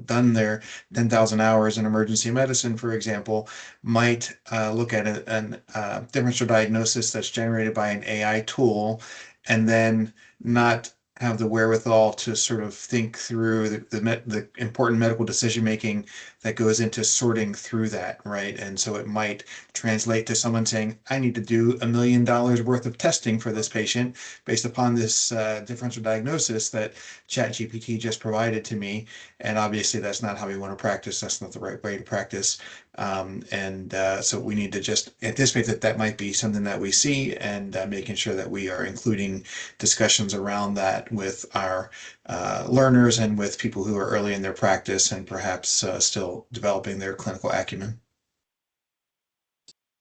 done their 10,000 hours in emergency medicine, for example, might look at a differential diagnosis that's generated by an AI tool and then not have the wherewithal to sort of think through the important medical decision making that goes into sorting through that, right? And so it might translate to someone saying, I need to do $1 million worth of testing for this patient based upon this differential diagnosis that ChatGPT just provided to me. And obviously that's not how we want to practice. That's not the right way to practice. So we need to just anticipate that that might be something that we see, and making sure that we are including discussions around that with our learners and with people who are early in their practice and perhaps still developing their clinical acumen.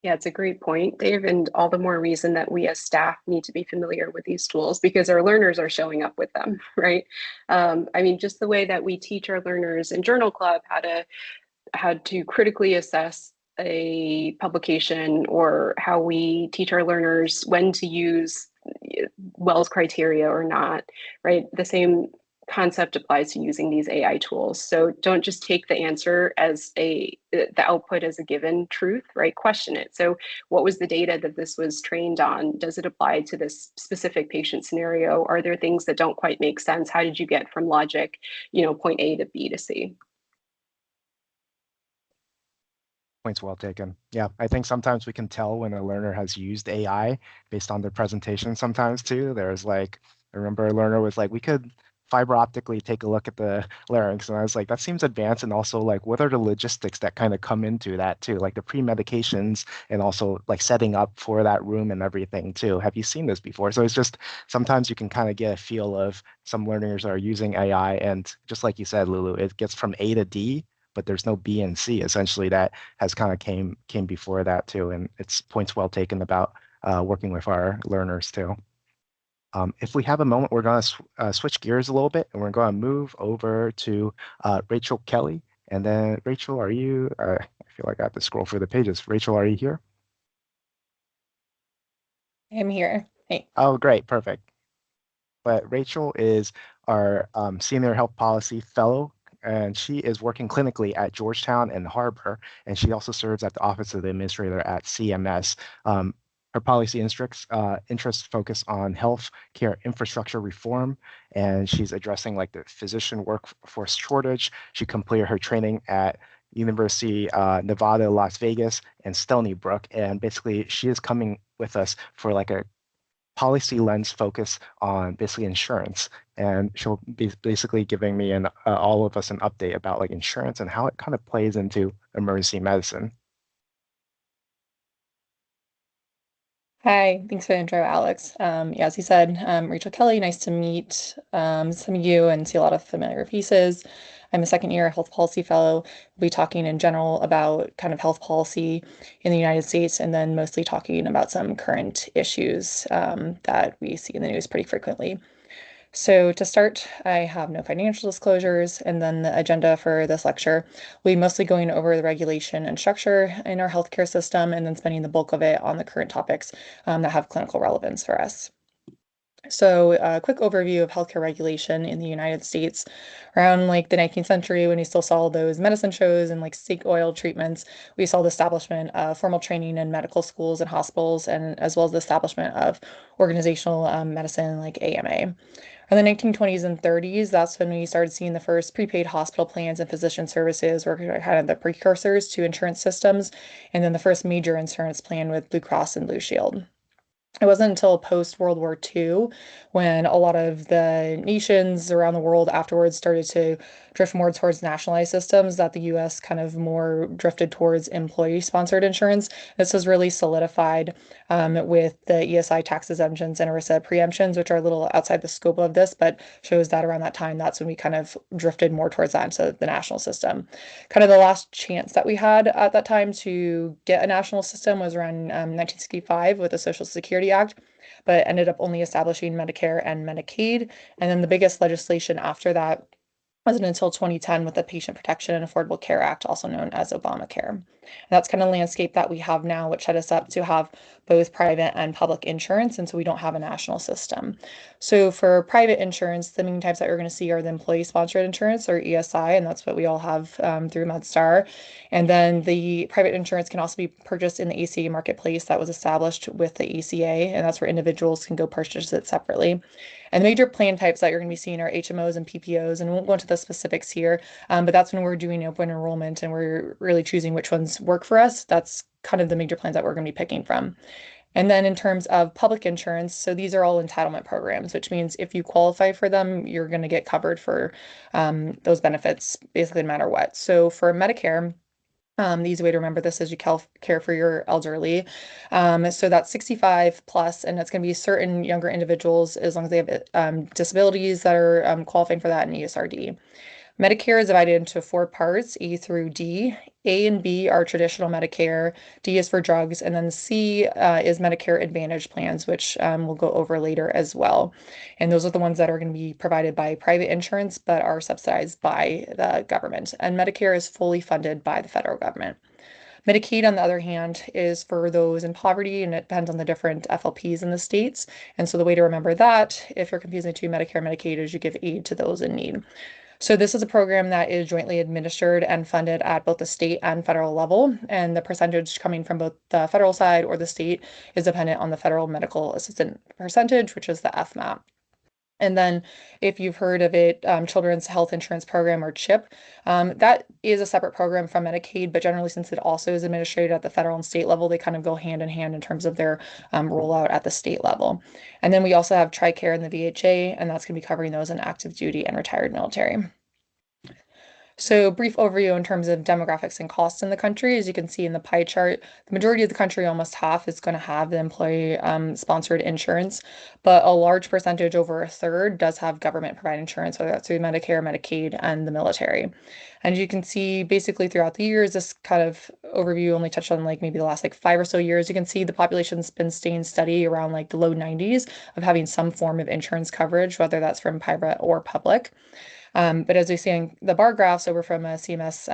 Yeah, it's a great point, Dave, and all the more reason that we as staff need to be familiar with these tools because our learners are showing up with them, right? Just the way that we teach our learners in Journal Club how to critically assess a publication, or how we teach our learners when to use Wells criteria or not, right? The same concept applies to using these AI tools. So don't just take the answer as the output as a given truth, right? Question it. So what was the data that this was trained on? Does it apply to this specific patient scenario? Are there things that don't quite make sense? How did you get from logic, point A to B to C? Points well taken. Yeah, I think sometimes we can tell when a learner has used AI based on their presentation sometimes too. There's I remember a learner was like, we could fiber optically take a look at the larynx. And I was like, that seems advanced. And also what are the logistics that kind of come into that too? Like the pre-medications and also setting up for that room and everything too. Have you seen this before? So it's just, sometimes you can kind of get a feel of some learners are using AI, and just like you said, Lulu, it gets from A to D, but there's no B and C essentially that has kind of came before that too. And it's points well taken about working with our learners too. If we have a moment, we're going to switch gears a little bit, and we're going to move over to Rachel Kelly. And then Rachel, are you, I feel like I have to scroll through the pages. Rachel, are you here? I'm here. Hey. Oh, great. Perfect. But Rachel is our Senior Health Policy Fellow, and she is working clinically at Georgetown and Harbor, and she also serves at the Office of the Administrator at CMS. Her policy interests focus on health care infrastructure reform, and she's addressing the physician workforce shortage. She completed her training at University Nevada, Las Vegas, and Stony Brook, and basically she is coming with us for a policy lens focus on basically insurance, and she'll be basically giving me and all of us an update about insurance and how it kind of plays into emergency medicine. Hi, thanks for the intro, Alex. As you said, Rachel Kelly, nice to meet some of you and see a lot of familiar faces. I'm a second-year health policy fellow. We'll be talking in general about kind of health policy in the United States, and then mostly talking about some current issues that we see in the news pretty frequently. So to start, I have no financial disclosures, and then the agenda for this lecture, we'll be mostly going over the regulation and structure in our healthcare system, and then spending the bulk of it on the current topics that have clinical relevance for us. So a quick overview of healthcare regulation in the United States. Around like the 19th century, when we still saw those medicine shows and like snake oil treatments, we saw the establishment of formal training in medical schools and hospitals, and as well as the establishment of organizational medicine like AMA. In the 1920s and 30s, that's when we started seeing the first prepaid hospital plans and physician services were kind of the precursors to insurance systems, and then the first major insurance plan with Blue Cross and Blue Shield. It wasn't until post World War II when a lot of the nations around the world afterwards started to drift more towards nationalized systems that the US kind of more drifted towards employee sponsored insurance. This was really solidified with the ESI tax exemptions and ERISA preemptions, which are a little outside the scope of this, but shows that around that time, that's when we kind of drifted more towards that into the national system. Kind of the last chance that we had at that time to get a national system was around 1965 with the Social Security Act, but ended up only establishing Medicare and Medicaid. And then the biggest legislation after that wasn't until 2010 with the Patient Protection and Affordable Care Act, also known as Obamacare. And that's kind of the landscape that we have now, which set us up to have both private and public insurance, and so we don't have a national system. So for private insurance, the main types that you're going to see are the employee-sponsored insurance, or ESI, and that's what we all have through MedStar. And then the private insurance can also be purchased in the ACA marketplace that was established with the ACA, and that's where individuals can go purchase it separately. And the major plan types that you're going to be seeing are HMOs and PPOs, and we won't go into the specifics here, but that's when we're doing open enrollment and we're really choosing which ones work for us. That's kind of the major plans that we're going to be picking from. And then in terms of public insurance, so these are all entitlement programs, which means if you qualify for them, you're going to get covered for those benefits basically no matter what. So for Medicare, the easy way to remember this is you care for your elderly. So that's 65 plus, and it's going to be certain younger individuals as long as they have disabilities that are qualifying for that in ESRD. Medicare is divided into 4 parts, A through D. A and B are traditional Medicare, D is for drugs, and then C is Medicare Advantage plans, which we'll go over later as well. And those are the ones that are going to be provided by private insurance, but are subsidized by the government. And Medicare is fully funded by the federal government. Medicaid, on the other hand, is for those in poverty, and it depends on the different FLPs in the states. And so the way to remember that, if you're confusing the two, Medicare and Medicaid, is you give aid to those in need. So this is a program that is jointly administered and funded at both the state and federal level, and the percentage coming from both the federal side or the state is dependent on the federal medical assistant percentage, which is the FMAP. And then if you've heard of it, Children's Health Insurance Program, or CHIP, that is a separate program from Medicaid, but generally since it also is administered at the federal and state level, they kind of go hand in hand in terms of their rollout at the state level. And then we also have TRICARE and the VHA, and that's going to be covering those in active duty and retired military. So brief overview in terms of demographics and costs in the country. As you can see in the pie chart, the majority of the country, almost half, is going to have the employee sponsored insurance, but a large percentage, over a third, does have government provided insurance, whether that's through Medicare, Medicaid, and the military. And you can see basically throughout the years, this kind of overview only touched on like maybe the last like 5 or so years. You can see the population's been staying steady around like the low 90s of having some form of insurance coverage, whether that's from private or public. But as we see in the bar graphs over from a CMS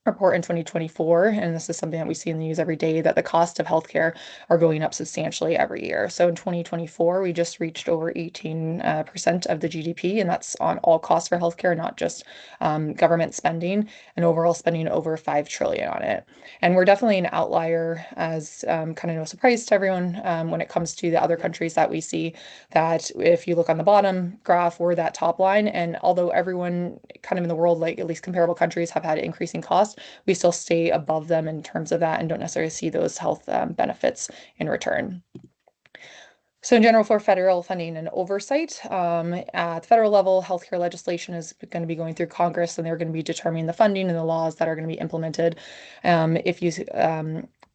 report in 2024, and this is something that we see in the news every day, that the cost of healthcare are going up substantially every year. So in 2024, we just reached over 18% of the GDP, and that's on all costs for healthcare, not just government spending, and overall spending over 5 trillion on it. And we're definitely an outlier, as kind of no surprise to everyone when it comes to the other countries that we see, that if you look on the bottom graph, we're that top line. And although everyone kind of in the world, like at least comparable countries, have had increasing costs, we still stay above them in terms of that and don't necessarily see those health benefits in return. So in general, for federal funding and oversight, at the federal level, healthcare legislation is going to be going through Congress, and they're going to be determining the funding and the laws that are going to be implemented. If you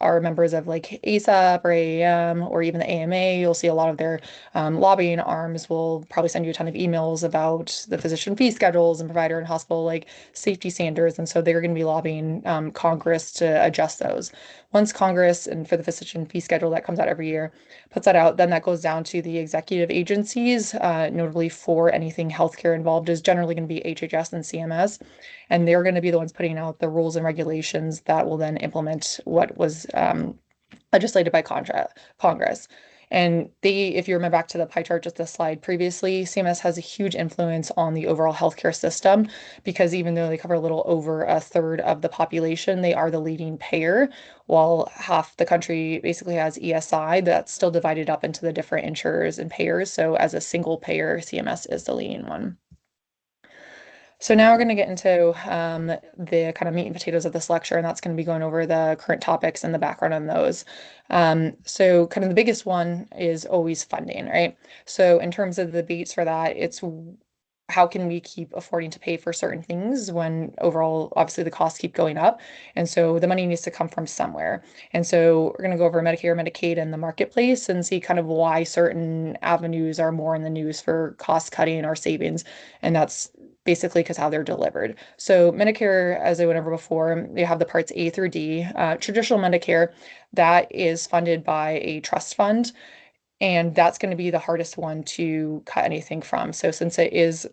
are members of like ASAP or AEM or even the AMA, you'll see a lot of their lobbying arms will probably send you a ton of emails about the physician fee schedules and provider and hospital like safety standards. And so they're going to be lobbying Congress to adjust those. Once Congress, and for the physician fee schedule that comes out every year, puts that out, then that goes down to the executive agencies, notably for anything healthcare involved is generally going to be HHS and CMS, and they're going to be the ones putting out the rules and regulations that will then implement what was legislated by Congress. And if you remember back to the pie chart, just the slide previously, CMS has a huge influence on the overall healthcare system because even though they cover a little over a third of the population, they are the leading payer, while half the country basically has ESI that's still divided up into the different insurers and payers. So as a single payer, CMS is the leading one. So now we're going to get into the kind of meat and potatoes of this lecture, and that's going to be going over the current topics and the background on those. So kind of the biggest one is always funding, right? So in terms of the debates for that, it's how can we keep affording to pay for certain things when overall, obviously, the costs keep going up. And so the money needs to come from somewhere. And so we're going to go over Medicare, Medicaid, and the marketplace and see kind of why certain avenues are more in the news for cost cutting or savings. And that's basically because how they're delivered. So Medicare, as I went over before, they have the parts A through D. Traditional Medicare, that is funded by a trust fund. And that's going to be the hardest one to cut anything from. So since it is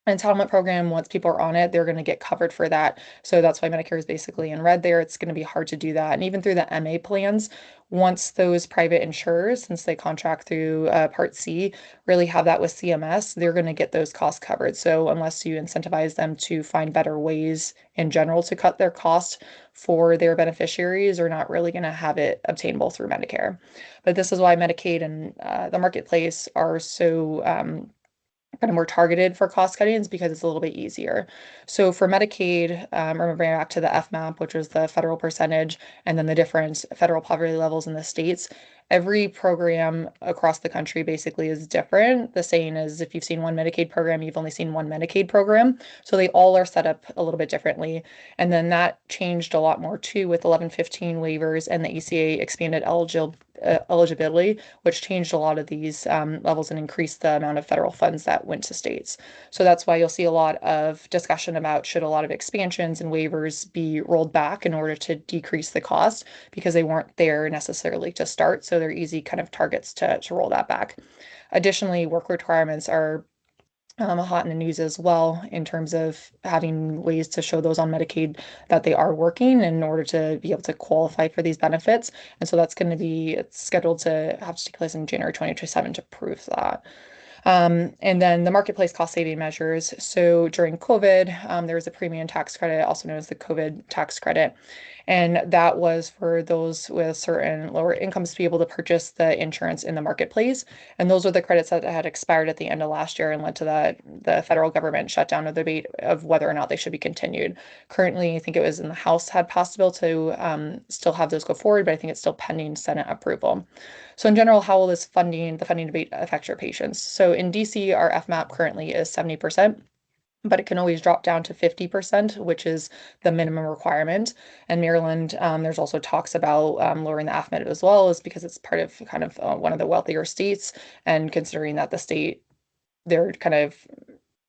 an entitlement program, once people are on it, they're going to get covered for that. So that's why Medicare is basically in red there. It's going to be hard to do that. And even through the MA plans, once those private insurers, since they contract through Part C, really have that with CMS, they're going to get those costs covered. So unless you incentivize them to find better ways in general to cut their costs for their beneficiaries, are not really going to have it obtainable through Medicare. But this is why Medicaid and the marketplace are so kind of more targeted for cost cuttings because it's a little bit easier. So for Medicaid, remembering back to the FMAP, which was the federal percentage, and then the different federal poverty levels in the states, every program across the country basically is different. The saying is, if you've seen one Medicaid program, you've only seen one Medicaid program. So they all are set up a little bit differently. And then that changed a lot more too with 1115 waivers and the ACA expanded eligibility, which changed a lot of these levels and increased the amount of federal funds that went to states. So that's why you'll see a lot of discussion about should a lot of expansions and waivers be rolled back in order to decrease the cost because they weren't there necessarily to start. So they're easy kind of targets to roll that back. Additionally, work requirements are hot in the news as well in terms of having ways to show those on Medicaid that they are working in order to be able to qualify for these benefits. And so that's going to be, it's scheduled to have to take place in January 2027 to prove that. And then the marketplace cost saving measures. So during COVID, there was a premium tax credit, also known as the COVID tax credit. And that was for those with certain lower incomes to be able to purchase the insurance in the marketplace. And those were the credits that had expired at the end of last year and led to the federal government shutdown of the debate of whether or not they should be continued. Currently, I think it was in the House had passed a bill to still have those go forward, but I think it's still pending Senate approval. So in general, how will the funding debate affect your patients? So in DC, our FMAP currently is 70%. But it can always drop down to 50%, which is the minimum requirement. And Maryland, there's also talks about lowering the AFMET as well, is because it's part of kind of one of the wealthier states. And considering that the state, they're kind of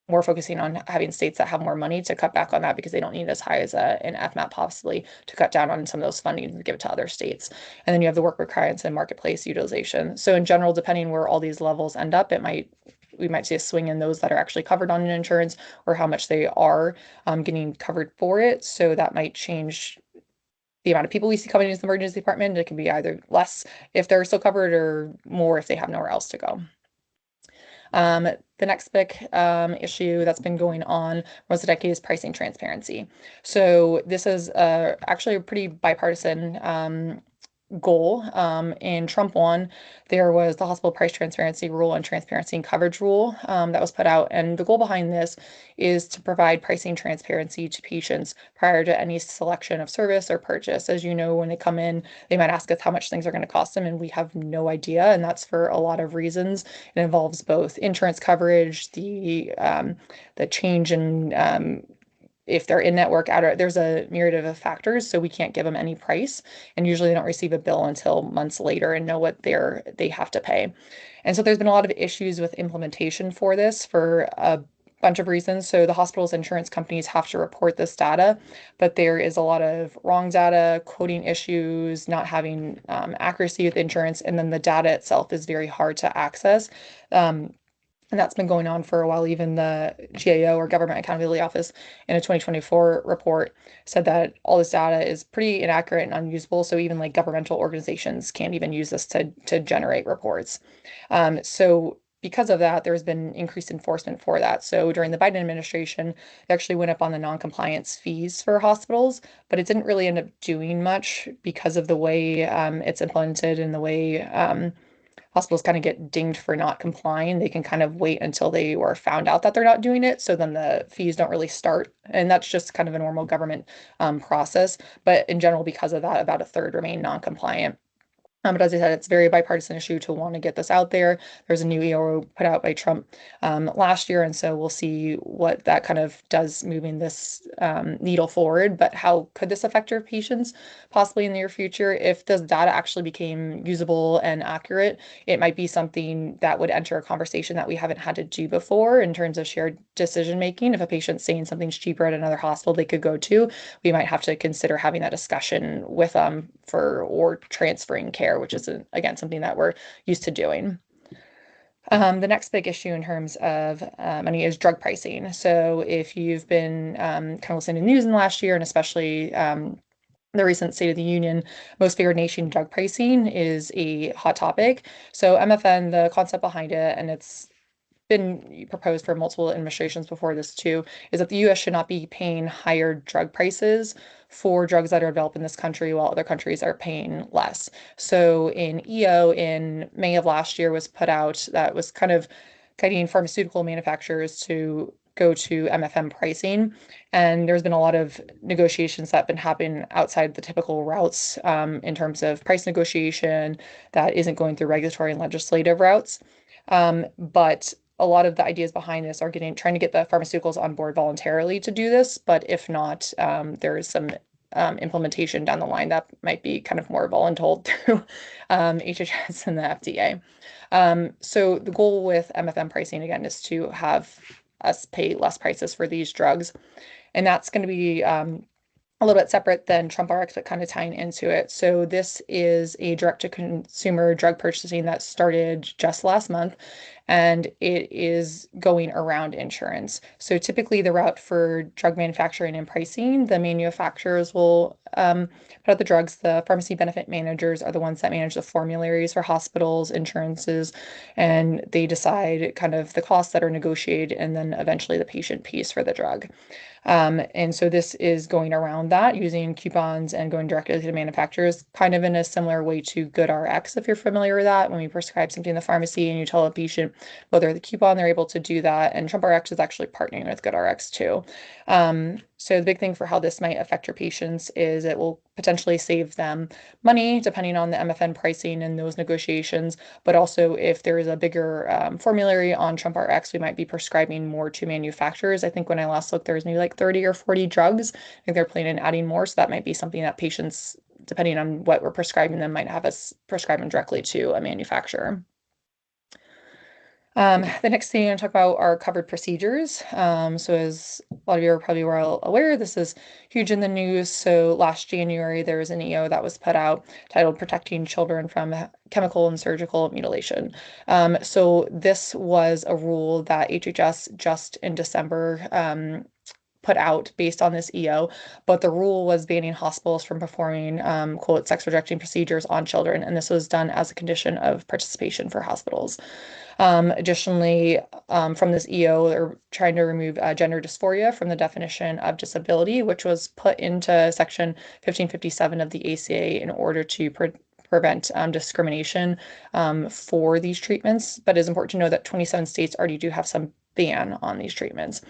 more focusing on having states that have more money to cut back on that because they don't need as high as an FMAP possibly to cut down on some of those funding and give it to other states. And then you have the work requirements and marketplace utilization. So in general, depending where all these levels end up, we might see a swing in those that are actually covered on an insurance or how much they are getting covered for it. So that might change the amount of people we see coming into the emergency department. It can be either less if they're still covered or more if they have nowhere else to go. The next big issue that's been going on most of the decade is pricing transparency. So this is actually a pretty bipartisan goal. In Trump 1, there was the hospital price transparency rule and transparency and coverage rule that was put out. And the goal behind this is to provide pricing transparency to patients prior to any selection of service or purchase. As you know, when they come in, they might ask us how much things are going to cost them, and we have no idea. And that's for a lot of reasons. It involves both insurance coverage, the change in if they're in network, out, there's a myriad of factors, so we can't give them any price. And usually they don't receive a bill until months later and know what they have to pay. And so there's been a lot of issues with implementation for this for bunch of reasons. So the hospital's insurance companies have to report this data, but there is a lot of wrong data, coding issues, not having accuracy with insurance, and then the data itself is very hard to access. And that's been going on for a while. Even the GAO, or Government Accountability Office, in a 2024 report said that all this data is pretty inaccurate and unusable. So even like governmental organizations can't even use this to generate reports. So because of that, there's been increased enforcement for that. So during the Biden administration, they actually went up on the non-compliance fees for hospitals, but it didn't really end up doing much because of the way it's implemented and the way hospitals kind of get dinged for not complying. They can kind of wait until they were found out that they're not doing it. So then the fees don't really start. And that's just kind of a normal government process. But in general, because of that, about a third remain non-compliant. But as I said, it's a very bipartisan issue to want to get this out there. There's a new EO put out by Trump last year, and so we'll see what that kind of does moving this needle forward. But how could this affect our patients possibly in the near future? If this data actually became usable and accurate, it might be something that would enter a conversation that we haven't had to do before in terms of shared decision making. If a patient's saying something's cheaper at another hospital they could go to, we might have to consider having that discussion with them or transferring care, which is, again, something that we're used to doing. The next big issue in terms of money is drug pricing. So if you've been kind of listening to the news in the last year, and especially the recent State of the Union, most favored nation drug pricing is a hot topic. So MFN, the concept behind it, and it's been proposed for multiple administrations before this too, is that the US should not be paying higher drug prices for drugs that are developed in this country while other countries are paying less. So in EO in May of last year was put out that was kind of guiding pharmaceutical manufacturers to go to MFM pricing. And there's been a lot of negotiations that have been happening outside the typical routes in terms of price negotiation that isn't going through regulatory and legislative routes. But a lot of the ideas behind this are trying to get the pharmaceuticals on board voluntarily to do this. But if not, there is some implementation down the line that might be kind of more voluntold through HHS and the FDA. So the goal with MFM pricing, again, is to have us pay less prices for these drugs. And that's going to be a little bit separate than Trump RX, but kind of tying into it. So this is a direct-to-consumer drug purchasing that started just last month, and it is going around insurance. So typically the route for drug manufacturing and pricing, the manufacturers will put out the drugs. The pharmacy benefit managers are the ones that manage the formularies for hospitals, insurances, and they decide kind of the costs that are negotiated, and then eventually the patient pays for the drug. And so this is going around that using coupons and going directly to manufacturers, kind of in a similar way to GoodRx, if you're familiar with that. When we prescribe something in the pharmacy and you tell a patient whether the coupon, they're able to do that. And TrumpRx is actually partnering with GoodRx too. So the big thing for how this might affect your patients is it will potentially save them money depending on the MFN pricing and those negotiations. But also if there is a bigger formulary on TrumpRx, we might be prescribing more to manufacturers. I think when I last looked, there was maybe like 30 or 40 drugs. I think they're planning on adding more. So that might be something that patients, depending on what we're prescribing them, might have us prescribe them directly to a manufacturer. The next thing I'm going to talk about are covered procedures. So as a lot of you are probably well aware, this is huge in the news. So last January, there was an EO that was put out titled Protecting Children from Chemical and Surgical Mutilation. So this was a rule that HHS just in December put out based on this EO, but the rule was banning hospitals from performing, quote, sex rejecting procedures on children. And this was done as a condition of participation for hospitals. Additionally, from this EO, they're trying to remove gender dysphoria from the definition of disability, which was put into Section 1557 of the ACA in order to prevent discrimination for these treatments. But it's important to know that 27 states already do have some ban on these treatments.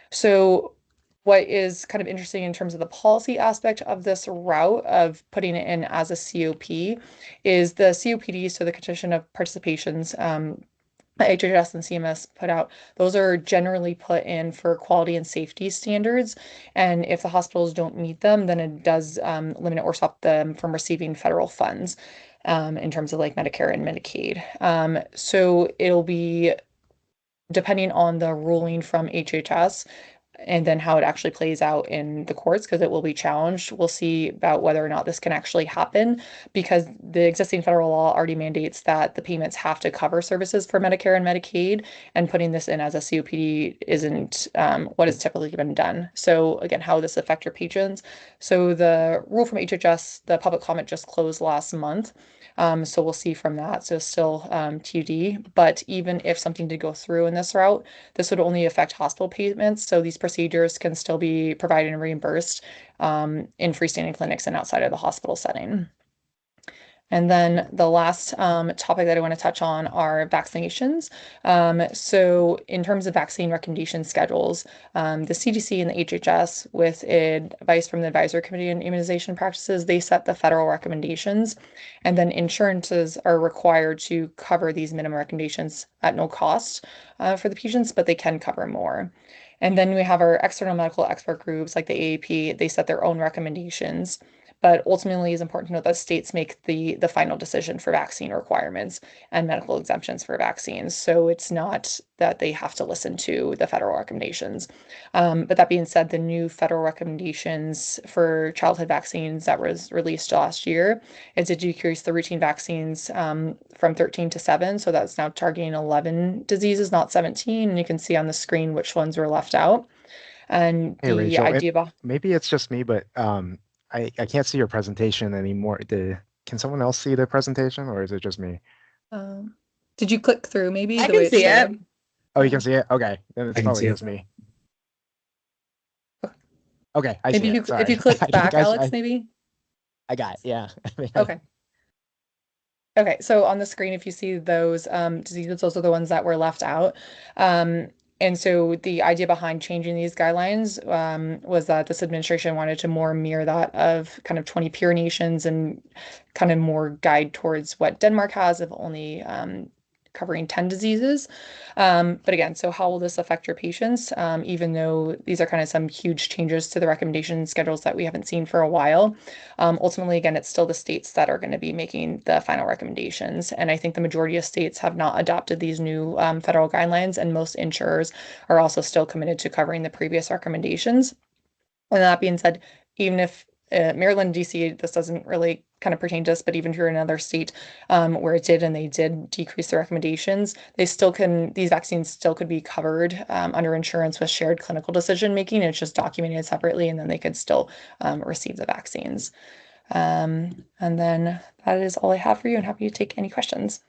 So what is kind of interesting in terms of the policy aspect of this route of putting it in as a COP is the COPD, so the condition of participations, that HHS and CMS put out, those are generally put in for quality and safety standards. And if the hospitals don't meet them, then it does limit or stop them from receiving federal funds in terms of like Medicare and Medicaid. So it'll be depending on the ruling from HHS, and then how it actually plays out in the courts, because it will be challenged. We'll see about whether or not this can actually happen, because the existing federal law already mandates that the payments have to cover services for Medicare and Medicaid, and putting this in as a COPD isn't what has typically been done. So again, how will this affect your patrons? So the rule from HHS, the public comment just closed last month. So we'll see from that. So still TBD, but even if something did go through in this route, this would only affect hospital payments. So these procedures can still be provided and reimbursed in freestanding clinics and outside of the hospital setting. And then the last topic that I want to touch on are vaccinations. So in terms of vaccine recommendation schedules, the CDC and the HHS, with advice from the Advisory Committee on Immunization Practices, they set the federal recommendations, and then insurances are required to cover these minimum recommendations at no cost for the patients, but they can cover more. And then we have our external medical expert groups like the AAP, they set their own recommendations. But ultimately, it's important to note that states make the final decision for vaccine requirements and medical exemptions for vaccines. So it's not that they have to listen to the federal recommendations. But that being said, the new federal recommendations for childhood vaccines that was released last year is to decrease the routine vaccines from 13 to 7. So that's now targeting 11 diseases, not 17. And you can see on the screen which ones were left out. And Hey, the Rachel, idea behind maybe it's just me, but I can't see your presentation anymore. Can someone else see the presentation, or is it just me? did you click through maybe I the can way it's see it. showing? Oh, you can see it? Okay, then it's I can probably see it. just me. Okay, I Maybe see you, it. Sorry. if you click I think back, Alex, maybe? I got it. Yeah. Okay. Okay, so on the screen, if you see those diseases, those are the ones that were left out. And so the idea behind changing these guidelines was that this administration wanted to more mirror that of kind of 20 peer nations and kind of more guide towards what Denmark has of only covering 10 diseases. But again, so how will this affect your patients? Even though these are kind of some huge changes to the recommendation schedules that we haven't seen for a while. Ultimately, again, it's still the states that are going to be making the final recommendations. And I think the majority of states have not adopted these new federal guidelines, and most insurers are also still committed to covering the previous recommendations. And that being said, even if Maryland, DC, this doesn't really kind of pertain to us, but even if you're in another state where it did and they did decrease the recommendations, these vaccines still could be covered under insurance with shared clinical decision making. It's just documented separately, and then they could still receive the vaccines. And then that is all I have for you, and happy to take any questions.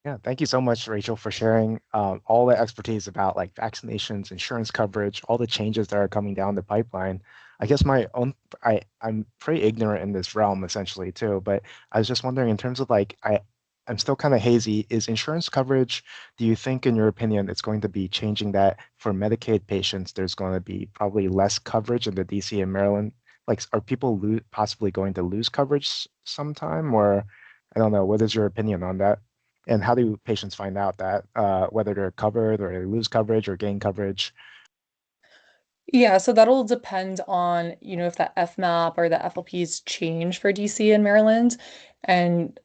Yeah, thank you so much, Rachel, for sharing all the expertise about like vaccinations, insurance coverage, all the changes that are coming down the pipeline. I guess I'm pretty ignorant in this realm essentially too, but I was just wondering in terms of like I'm still kind of hazy. Is insurance coverage, do you think in your opinion it's going to be changing that for Medicaid patients, there's going to be probably less coverage in the DC and Maryland? Like, are people possibly going to lose coverage sometime, or I don't know, what is your opinion on that? And how do patients find out that whether they're covered or they lose coverage or gain coverage? Yeah, so that'll depend on, if that FMAP or the FLPs change for DC and Maryland. And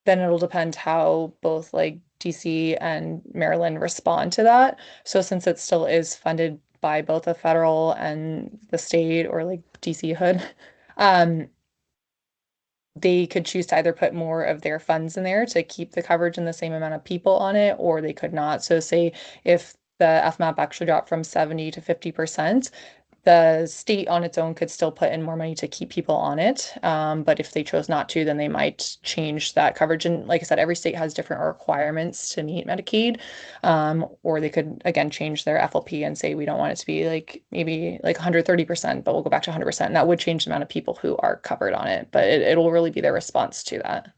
then it'll depend how both like DC and Maryland respond to that. So since it still is funded by both the federal and the state, or like DC hood, they could choose to either put more of their funds in there to keep the coverage and the same amount of people on it, or they could not. So say if the FMAP actually dropped from 70 to 50%, the state on its own could still put in more money to keep people on it. But if they chose not to, then they might change that coverage. And like I said, every state has different requirements to meet Medicaid. Or they could, again, change their FLP and say, we don't want it to be like maybe like 130%, but we'll go back to 100%. And that would change the amount of people who are covered on it. But it'll really be their response to that.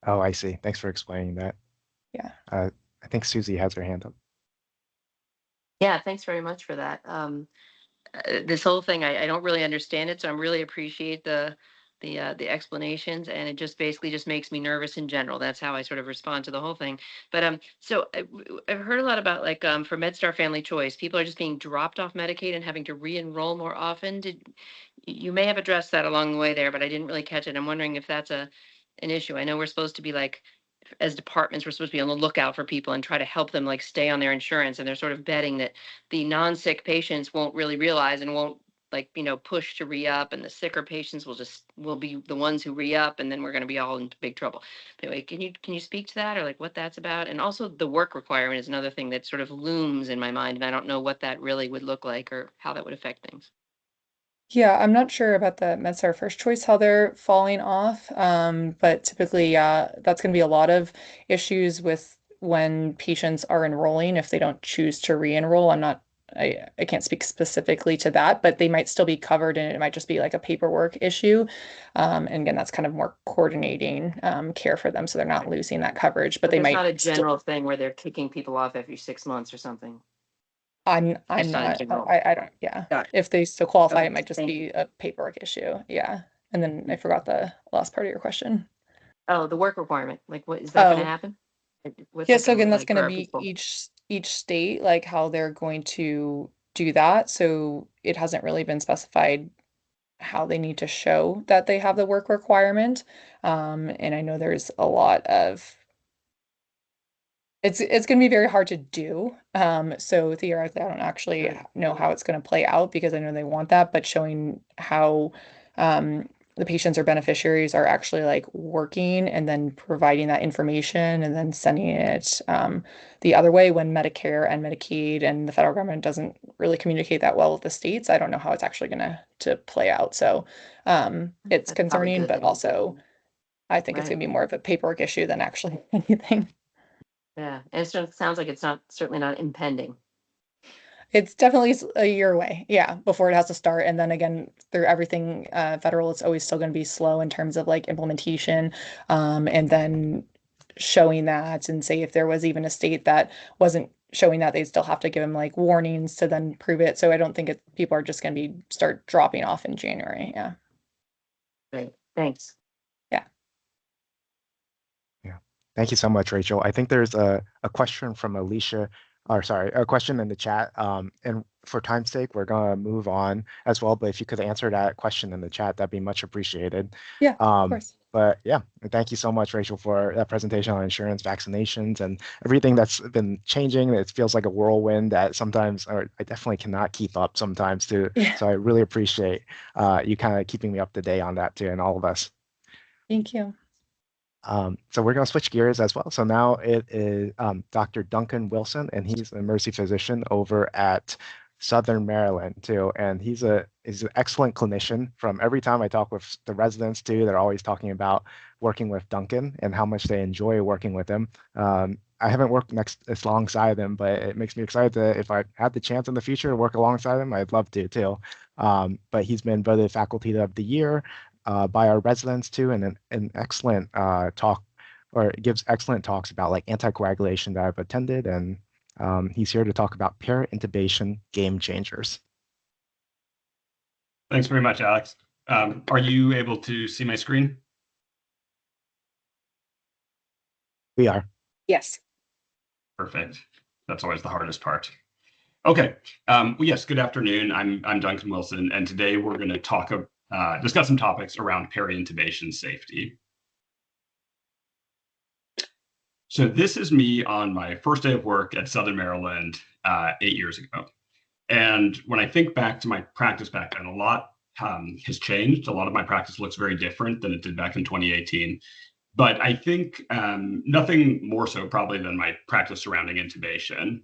Oh, I see. Thanks for explaining that. Yeah. I think Susie has her hand up. Yeah, thanks very much for that. This whole thing, I don't really understand it, so I really appreciate the the explanations, and it just basically just makes me nervous in general. That's how I sort of respond to the whole thing. But so I've heard a lot about like for MedStar Family Choice, people are just being dropped off Medicaid and having to re-enroll more often. You may have addressed that along the way there, but I didn't really catch it. I'm wondering if that's an issue. I know we're supposed to be like, as departments, we're supposed to be on the lookout for people and try to help them like stay on their insurance, and they're sort of betting that the non-sick patients won't really realize and won't like, push to re-up, and the sicker patients will be the ones who re-up, and then we're going to be all in big trouble. But anyway, can you speak to that, or like what that's about? And also the work requirement is another thing that sort of looms in my mind, and I don't know what that really would look like or how that would affect things. Yeah, I'm not sure about the MedStar First Choice, how they're falling off. But typically, yeah, that's going to be a lot of issues with when patients are enrolling if they don't choose to re-enroll. I can't speak specifically to that, but they might still be covered, and it might just be like a paperwork issue. And again, that's kind of more coordinating care for them, so they're not losing that coverage, but they It's might not a still. general thing where they're kicking people off every 6 months or something. I'm Just not in not, general. I don't, yeah. Got it. If they still qualify, Okay, it might just thank be a paperwork issue. Yeah. And then I forgot the last part of your question. Oh, the work requirement. Like, what is that going to Oh, happen? What's yeah. that So going to again, look that's like going for to our be people? each state, like how they're going to do that. So it hasn't really been specified how they need to show that they have the work requirement. And I know there's a lot of it's going to be very hard to do. So theoretically, I don't actually know how it's going to play out because I know they want that, but showing how the patients or beneficiaries are actually like working and then providing that information and then sending it the other way when Medicare and Medicaid and the federal government doesn't really communicate that well with the states. I don't know how it's actually going to play out. So it's That's probably concerning, good. but also I think it's Right. going to be more of a paperwork issue than actually anything. Yeah. And it sounds like it's certainly not impending. It's definitely a year away, yeah, before it has to start. And then again, through everything federal, it's always still going to be slow in terms of like implementation. And then showing that, and say if there was even a state that wasn't showing that, they still have to give them like warnings to then prove it. So I don't think people are just going to start dropping off in January. Yeah. Great. Thanks. Yeah. Yeah. Thank you so much, Rachel. I think there's a question from Alicia, or sorry, a question in the chat. And for time's sake, we're gonna move on as well. But if you could answer that question in the chat, that'd be much appreciated. Yeah, of course. But yeah, thank you so much, Rachel, for that presentation on insurance, vaccinations, and everything that's been changing. It feels like a whirlwind that sometimes, or I definitely cannot keep up sometimes too. Yeah. So I really appreciate you kind of keeping me up to date on that too, and all of us. Thank you. So we're going to switch gears as well. So now it is Dr. Duncan Wilson, and he's an emergency physician over at Southern Maryland too. And he's an excellent clinician. From every time I talk with the residents too, they're always talking about working with Duncan and how much they enjoy working with him. I haven't worked alongside him, but it makes me excited that if I had the chance in the future to work alongside him, I'd love to too. But he's been voted Faculty of the Year by our residents too, and an excellent talk, or gives excellent talks about like anticoagulation that I've attended, and he's here to talk about peri-intubation game changers. Thanks very much, Alex. Are you able to see my screen? We are. Yes. Perfect. That's always the hardest part. Okay. Well, yes. Good afternoon. I'm Duncan Wilson, and today we're going to discuss some topics around peri-intubation safety. So this is me on my first day of work at Southern Maryland 8 years ago. And when I think back to my practice back then, a lot has changed. A lot of my practice looks very different than it did back in 2018. But I think nothing more so probably than my practice surrounding intubation.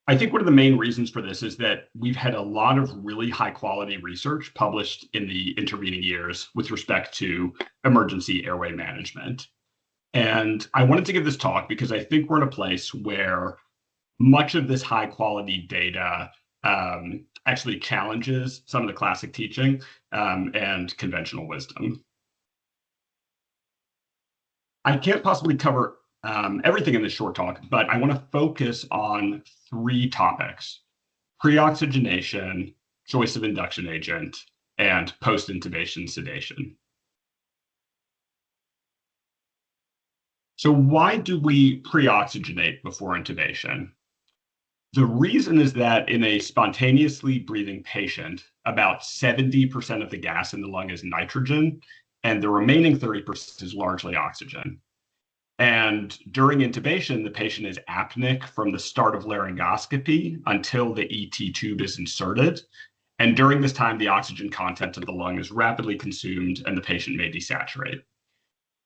I think one of the main reasons for this is that we've had a lot of really high quality research published in the intervening years with respect to emergency airway management. And I wanted to give this talk because I think we're in a place where much of this high quality data actually challenges some of the classic teaching and conventional wisdom. I can't possibly cover everything in this short talk, but I want to focus on 3 topics: pre-oxygenation, choice of induction agent, and post-intubation sedation. So why do we pre-oxygenate before intubation? The reason is that in a spontaneously breathing patient, about 70% of the gas in the lung is nitrogen, and the remaining 30% is largely oxygen. And during intubation, the patient is apneic from the start of laryngoscopy until the ET tube is inserted. And during this time, the oxygen content of the lung is rapidly consumed and the patient may desaturate.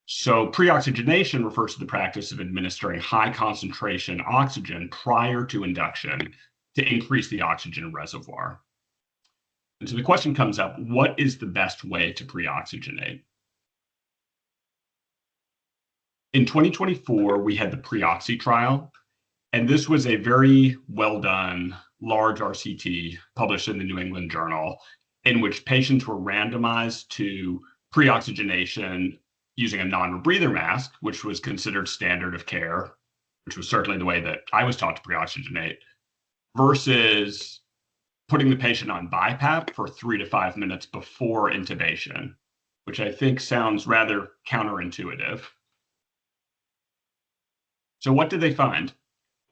So pre-oxygenation refers to the practice of administering high concentration oxygen prior to induction to increase the oxygen reservoir. And so the question comes up, what is the best way to pre-oxygenate? In 2024, we had the pre-oxy trial, and this was a very well done, large RCT published in the New England Journal, in which patients were randomized to pre-oxygenation using a non-rebreather mask, which was considered standard of care, which was certainly the way that I was taught to pre-oxygenate, versus putting the patient on BiPAP for 3 to 5 minutes before intubation, which I think sounds rather counterintuitive. So what did they find?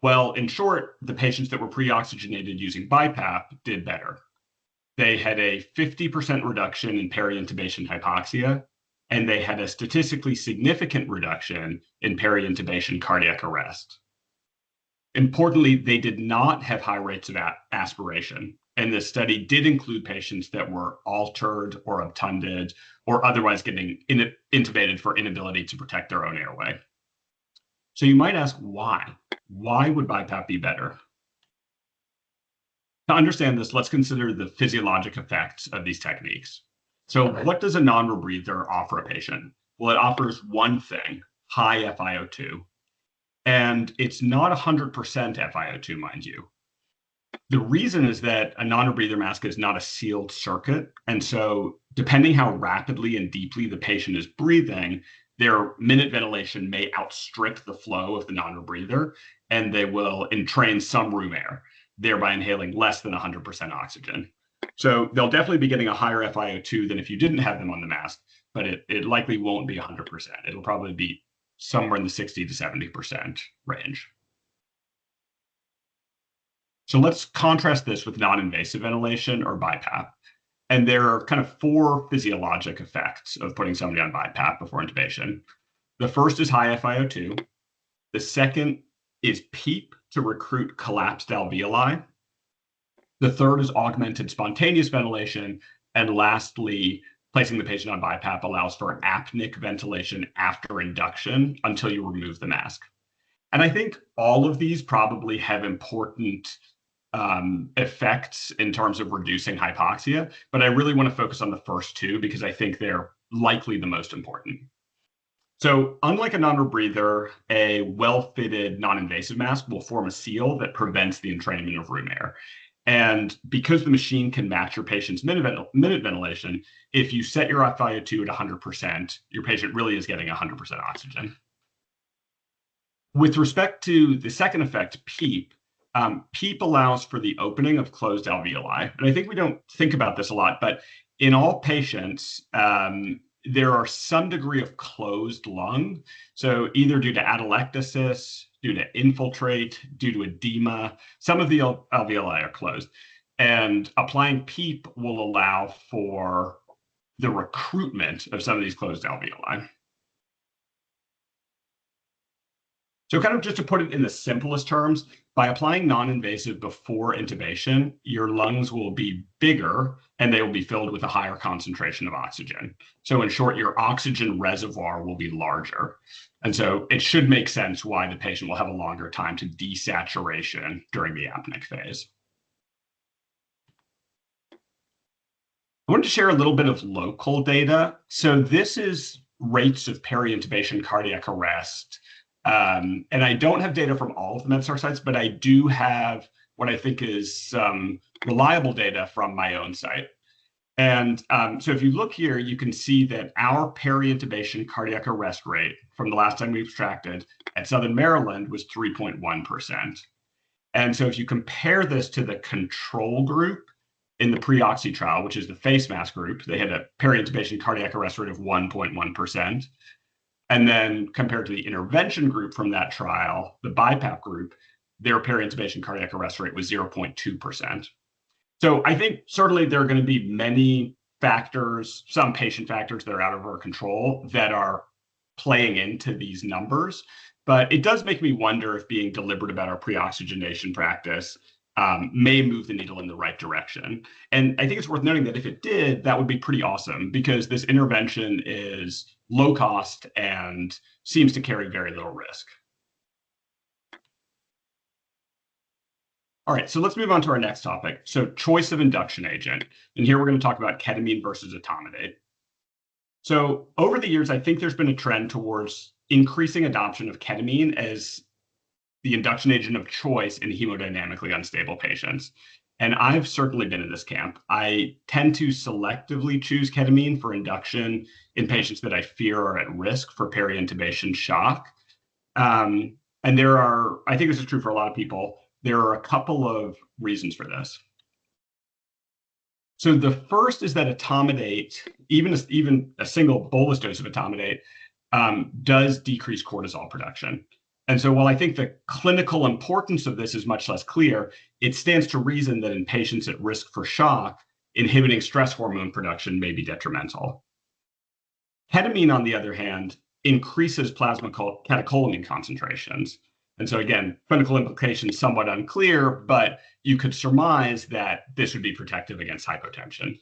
Well, in short, the patients that were pre-oxygenated using BiPAP did better. They had a 50% reduction in peri-intubation hypoxia, and they had a statistically significant reduction in peri-intubation cardiac arrest. Importantly, they did not have high rates of aspiration, and the study did include patients that were altered or obtunded or otherwise getting intubated for inability to protect their own airway. So you might ask, why? Why would BiPAP be better? To understand this, let's consider the physiologic effects of these techniques. So what does a non-rebreather offer a patient? Well, it offers one thing, high FiO2. And it's not 100% FiO2, mind you. The reason is that a non-rebreather mask is not a sealed circuit. And so depending how rapidly and deeply the patient is breathing, their minute ventilation may outstrip the flow of the non-rebreather, and they will entrain some room air, thereby inhaling less than 100% oxygen. So they'll definitely be getting a higher FiO2 than if you didn't have them on the mask, but it likely won't be 100%. It'll probably be somewhere in the 60 to 70% range. So let's contrast this with non-invasive ventilation or BiPAP. And there are kind of 4 physiologic effects of putting somebody on BiPAP before intubation. The first is high FiO2. The second is PEEP to recruit collapsed alveoli. The third is augmented spontaneous ventilation. And lastly, placing the patient on BiPAP allows for apneic ventilation after induction until you remove the mask. And I think all of these probably have important effects in terms of reducing hypoxia, but I really want to focus on the first 2 because I think they're likely the most important. So unlike a non-rebreather, a well-fitted non-invasive mask will form a seal that prevents the entrainment of room air. And because the machine can match your patient's minute ventilation, if you set your FiO2 at 100%, your patient really is getting 100% oxygen. With respect to the second effect, PEEP, PEEP allows for the opening of closed alveoli. And I think we don't think about this a lot, but in all patients, there are some degree of closed lung. So either due to atelectasis, due to infiltrate, due to edema, some of the alveoli are closed. And applying PEEP will allow for the recruitment of some of these closed alveoli. So kind of just to put it in the simplest terms, by applying non-invasive before intubation, your lungs will be bigger and they will be filled with a higher concentration of oxygen. So in short, your oxygen reservoir will be larger. And so it should make sense why the patient will have a longer time to desaturation during the apneic phase. I wanted to share a little bit of local data. So this is rates of peri-intubation cardiac arrest. And I don't have data from all of the MedStar sites, but I do have what I think is some reliable data from my own site. And so if you look here, you can see that our peri-intubation cardiac arrest rate from the last time we extracted at Southern Maryland was 3.1%. And so if you compare this to the control group, in the pre-oxy trial, which is the face mask group, they had a peri-intubation cardiac arrest rate of 1.1%. And then compared to the intervention group from that trial, the BiPAP group, their peri-intubation cardiac arrest rate was 0.2%. So I think certainly there are going to be many factors, some patient factors that are out of our control that are playing into these numbers. But it does make me wonder if being deliberate about our pre-oxygenation practice may move the needle in the right direction. And I think it's worth noting that if it did, that would be pretty awesome, because this intervention is low cost and seems to carry very little risk. All right, so let's move on to our next topic. So choice of induction agent. And here we're going to talk about ketamine versus etomidate. So over the years, I think there's been a trend towards increasing adoption of ketamine as the induction agent of choice in hemodynamically unstable patients. And I've certainly been in this camp. I tend to selectively choose ketamine for induction in patients that I fear are at risk for peri-intubation shock. And there are, I think this is true for a lot of people, there are a couple of reasons for this. So the first is that etomidate, even a single bolus dose of etomidate, does decrease cortisol production. And so while I think the clinical importance of this is much less clear, it stands to reason that in patients at risk for shock, inhibiting stress hormone production may be detrimental. Ketamine, on the other hand, increases plasma catecholamine concentrations. And so again, clinical implications somewhat unclear, but you could surmise that this would be protective against hypotension.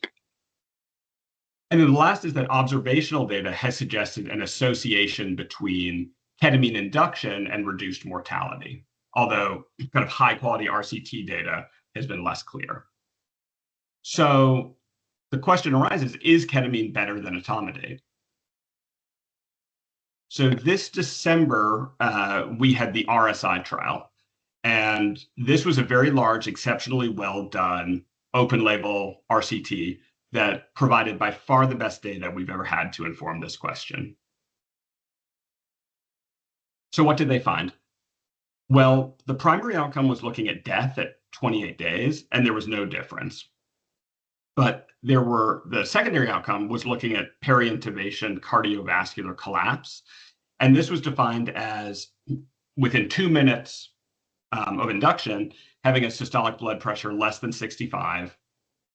And then the last is that observational data has suggested an association between ketamine induction and reduced mortality, although kind of high quality RCT data has been less clear. So the question arises, is ketamine better than etomidate? So this December, we had the RSI trial, and this was a very large, exceptionally well done open label RCT that provided by far the best data we've ever had to inform this question. So what did they find? Well, the primary outcome was looking at death at 28 days, and there was no difference. But the secondary outcome was looking at peri-intubation cardiovascular collapse. And this was defined as within 2 minutes of induction, having a systolic blood pressure less than 65,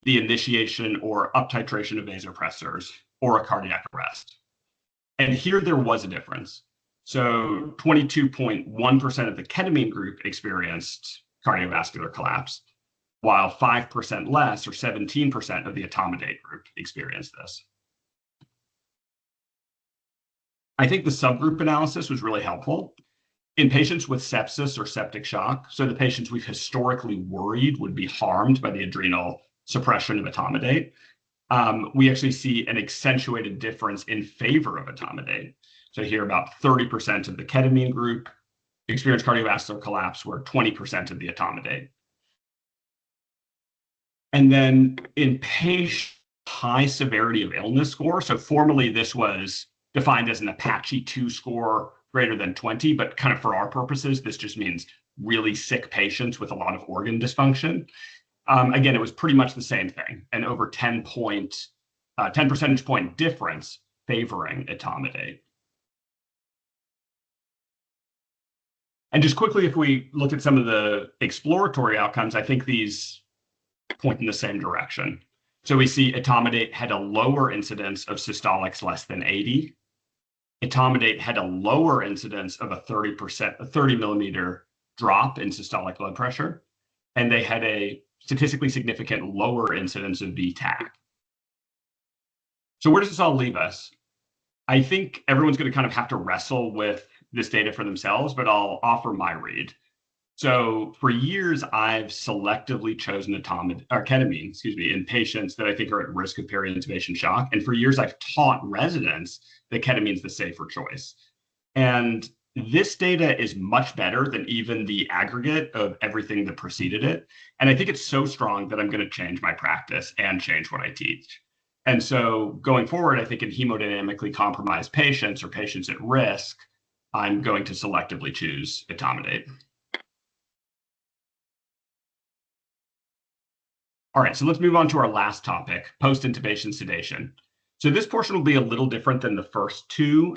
the initiation or up titration of vasopressors, or a cardiac arrest. And here there was a difference. So 22.1% of the ketamine group experienced cardiovascular collapse, while 5% less, or 17% of the etomidate group experienced this. I think the subgroup analysis was really helpful. In patients with sepsis or septic shock, so the patients we've historically worried would be harmed by the adrenal suppression of etomidate, we actually see an accentuated difference in favor of etomidate. So here about 30% of the ketamine group experienced cardiovascular collapse, where 20% of the etomidate. And then in patient high severity of illness score, so formerly this was defined as an Apache 2 score greater than 20, but kind of for our purposes, this just means really sick patients with a lot of organ dysfunction. Again, it was pretty much the same thing, and over 10 percentage point difference favoring etomidate. And just quickly, if we look at some of the exploratory outcomes, I think these point in the same direction. So we see etomidate had a lower incidence of systolics less than 80. Etomidate had a lower incidence of a 30 millimeter drop in systolic blood pressure, and they had a statistically significant lower incidence of VTAC. So where does this all leave us? I think everyone's going to kind of have to wrestle with this data for themselves, but I'll offer my read. So for years, I've selectively chosen ketamine, in patients that I think are at risk of peri-intubation shock. And for years, I've taught residents that ketamine is the safer choice. And this data is much better than even the aggregate of everything that preceded it. And I think it's so strong that I'm going to change my practice and change what I teach. And so going forward, I think in hemodynamically compromised patients or patients at risk, I'm going to selectively choose etomidate. All right, so let's move on to our last topic, post-intubation sedation. So this portion will be a little different than the first two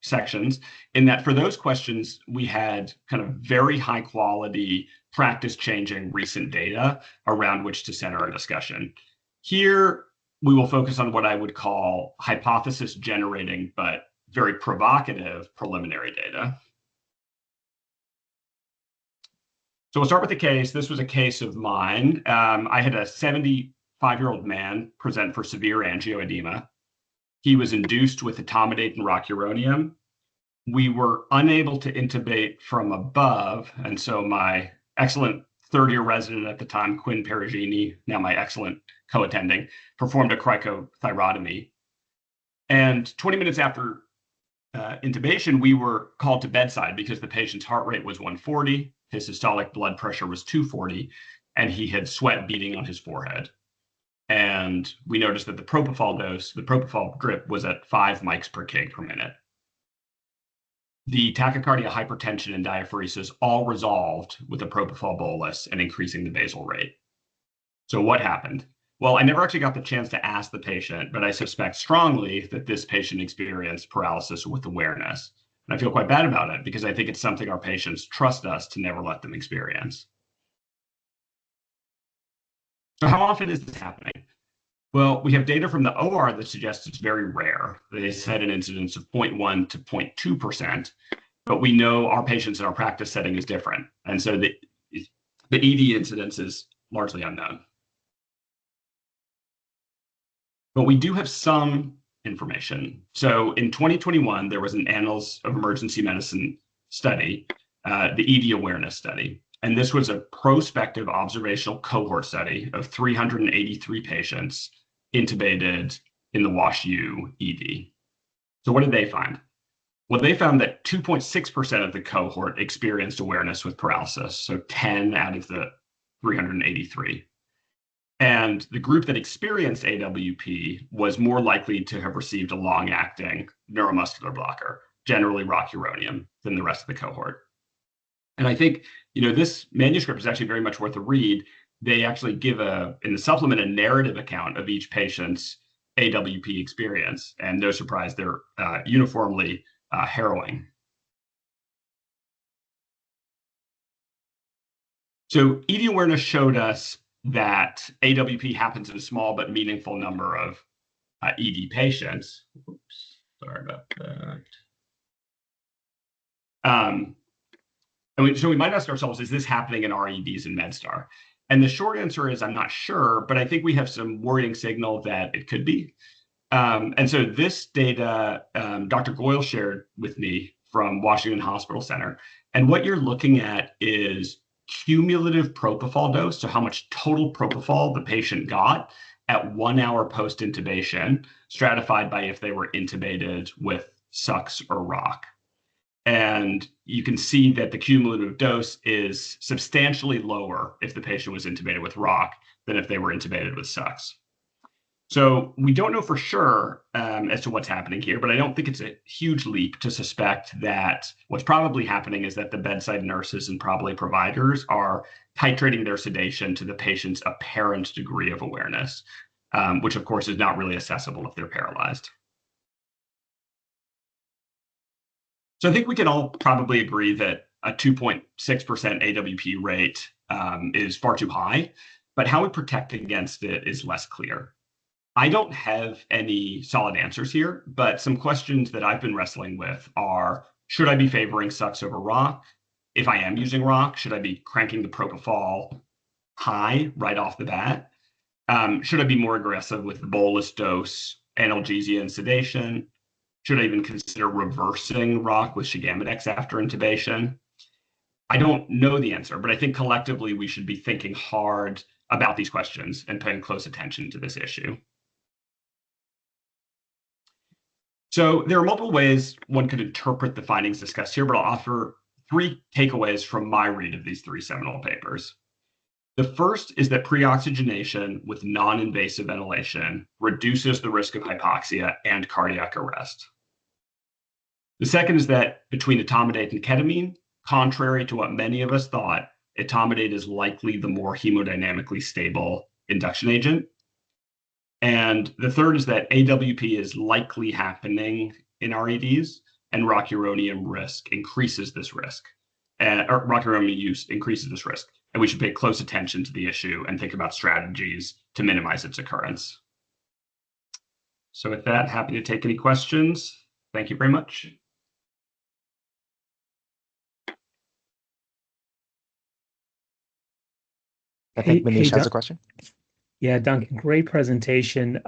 sections in that for those questions, we had kind of very high quality, practice-changing recent data around which to center our discussion. Here, we will focus on what I would call hypothesis-generating, but very provocative preliminary data. So we'll start with the case. This was a case of mine. I had a 75-year-old man present for severe angioedema. He was induced with etomidate and rocuronium. We were unable to intubate from above, and so my excellent third-year resident at the time, Quinn Perugini, now my excellent co-attending, performed a cricothyrotomy. And 20 minutes after intubation, we were called to bedside because the patient's heart rate was 140, his systolic blood pressure was 240, and he had sweat beading on his forehead. And we noticed that the propofol dose, the propofol drip, was at 5 mics per kg per minute. The tachycardia, hypertension, and diaphoresis all resolved with a propofol bolus and increasing the basal rate. So what happened? Well, I never actually got the chance to ask the patient, but I suspect strongly that this patient experienced paralysis with awareness. And I feel quite bad about it because I think it's something our patients trust us to never let them experience. So how often is this happening? Well, we have data from the OR that suggests it's very rare. They said an incidence of 0.1 to 0.2%, but we know our patients in our practice setting is different. And so the ED incidence is largely unknown. But we do have some information. So in 2021, there was an Annals of Emergency Medicine study, the ED awareness study. And this was a prospective observational cohort study of 383 patients intubated in the WashU ED. So what did they find? Well, they found that 2.6% of the cohort experienced awareness with paralysis, so 10 out of the 383. And the group that experienced AWP was more likely to have received a long-acting neuromuscular blocker, generally rocuronium, than the rest of the cohort. And I think, this manuscript is actually very much worth a read. They actually give in the supplement, a narrative account of each patient's AWP experience. And no surprise, they're uniformly harrowing. So ED awareness showed us that AWP happens in a small but meaningful number of ED patients. Oops, sorry about that. So we might ask ourselves, is this happening in our EDs in MedStar? And the short answer is I'm not sure, but I think we have some worrying signal that it could be. And so this data, Dr. Goyle shared with me from Washington Hospital Center. And what you're looking at is cumulative propofol dose, so how much total propofol the patient got at 1 hour post-intubation, stratified by if they were intubated with SUX or ROC. And you can see that the cumulative dose is substantially lower if the patient was intubated with ROC than if they were intubated with SUX. So we don't know for sure as to what's happening here, but I don't think it's a huge leap to suspect that what's probably happening is that the bedside nurses and probably providers are titrating their sedation to the patient's apparent degree of awareness, which of course is not really accessible if they're paralyzed. So I think we can all probably agree that a 2.6% AWP rate is far too high, but how we protect against it is less clear. I don't have any solid answers here, but some questions that I've been wrestling with are, should I be favoring SUX over ROC? If I am using ROC, should I be cranking the propofol high right off the bat? Should I be more aggressive with the bolus dose, analgesia, and sedation? Should I even consider reversing ROC with Shigamidex after intubation? I don't know the answer, but I think collectively we should be thinking hard about these questions and paying close attention to this issue. So there are multiple ways one could interpret the findings discussed here, but I'll offer 3 takeaways from my read of these 3 seminal papers. The first is that pre-oxygenation with non-invasive ventilation reduces the risk of hypoxia and cardiac arrest. The second is that between etomidate and ketamine, contrary to what many of us thought, etomidate is likely the more hemodynamically stable induction agent. And the third is that AWP is likely happening in REDs, and rocuronium risk increases this risk, or rocuronium use increases this risk. And we should pay close attention to the issue and think about strategies to minimize its occurrence. So with that, happy to take any questions. Thank you very much. I think Manish has Doug. a question. Yeah, Duncan, great presentation.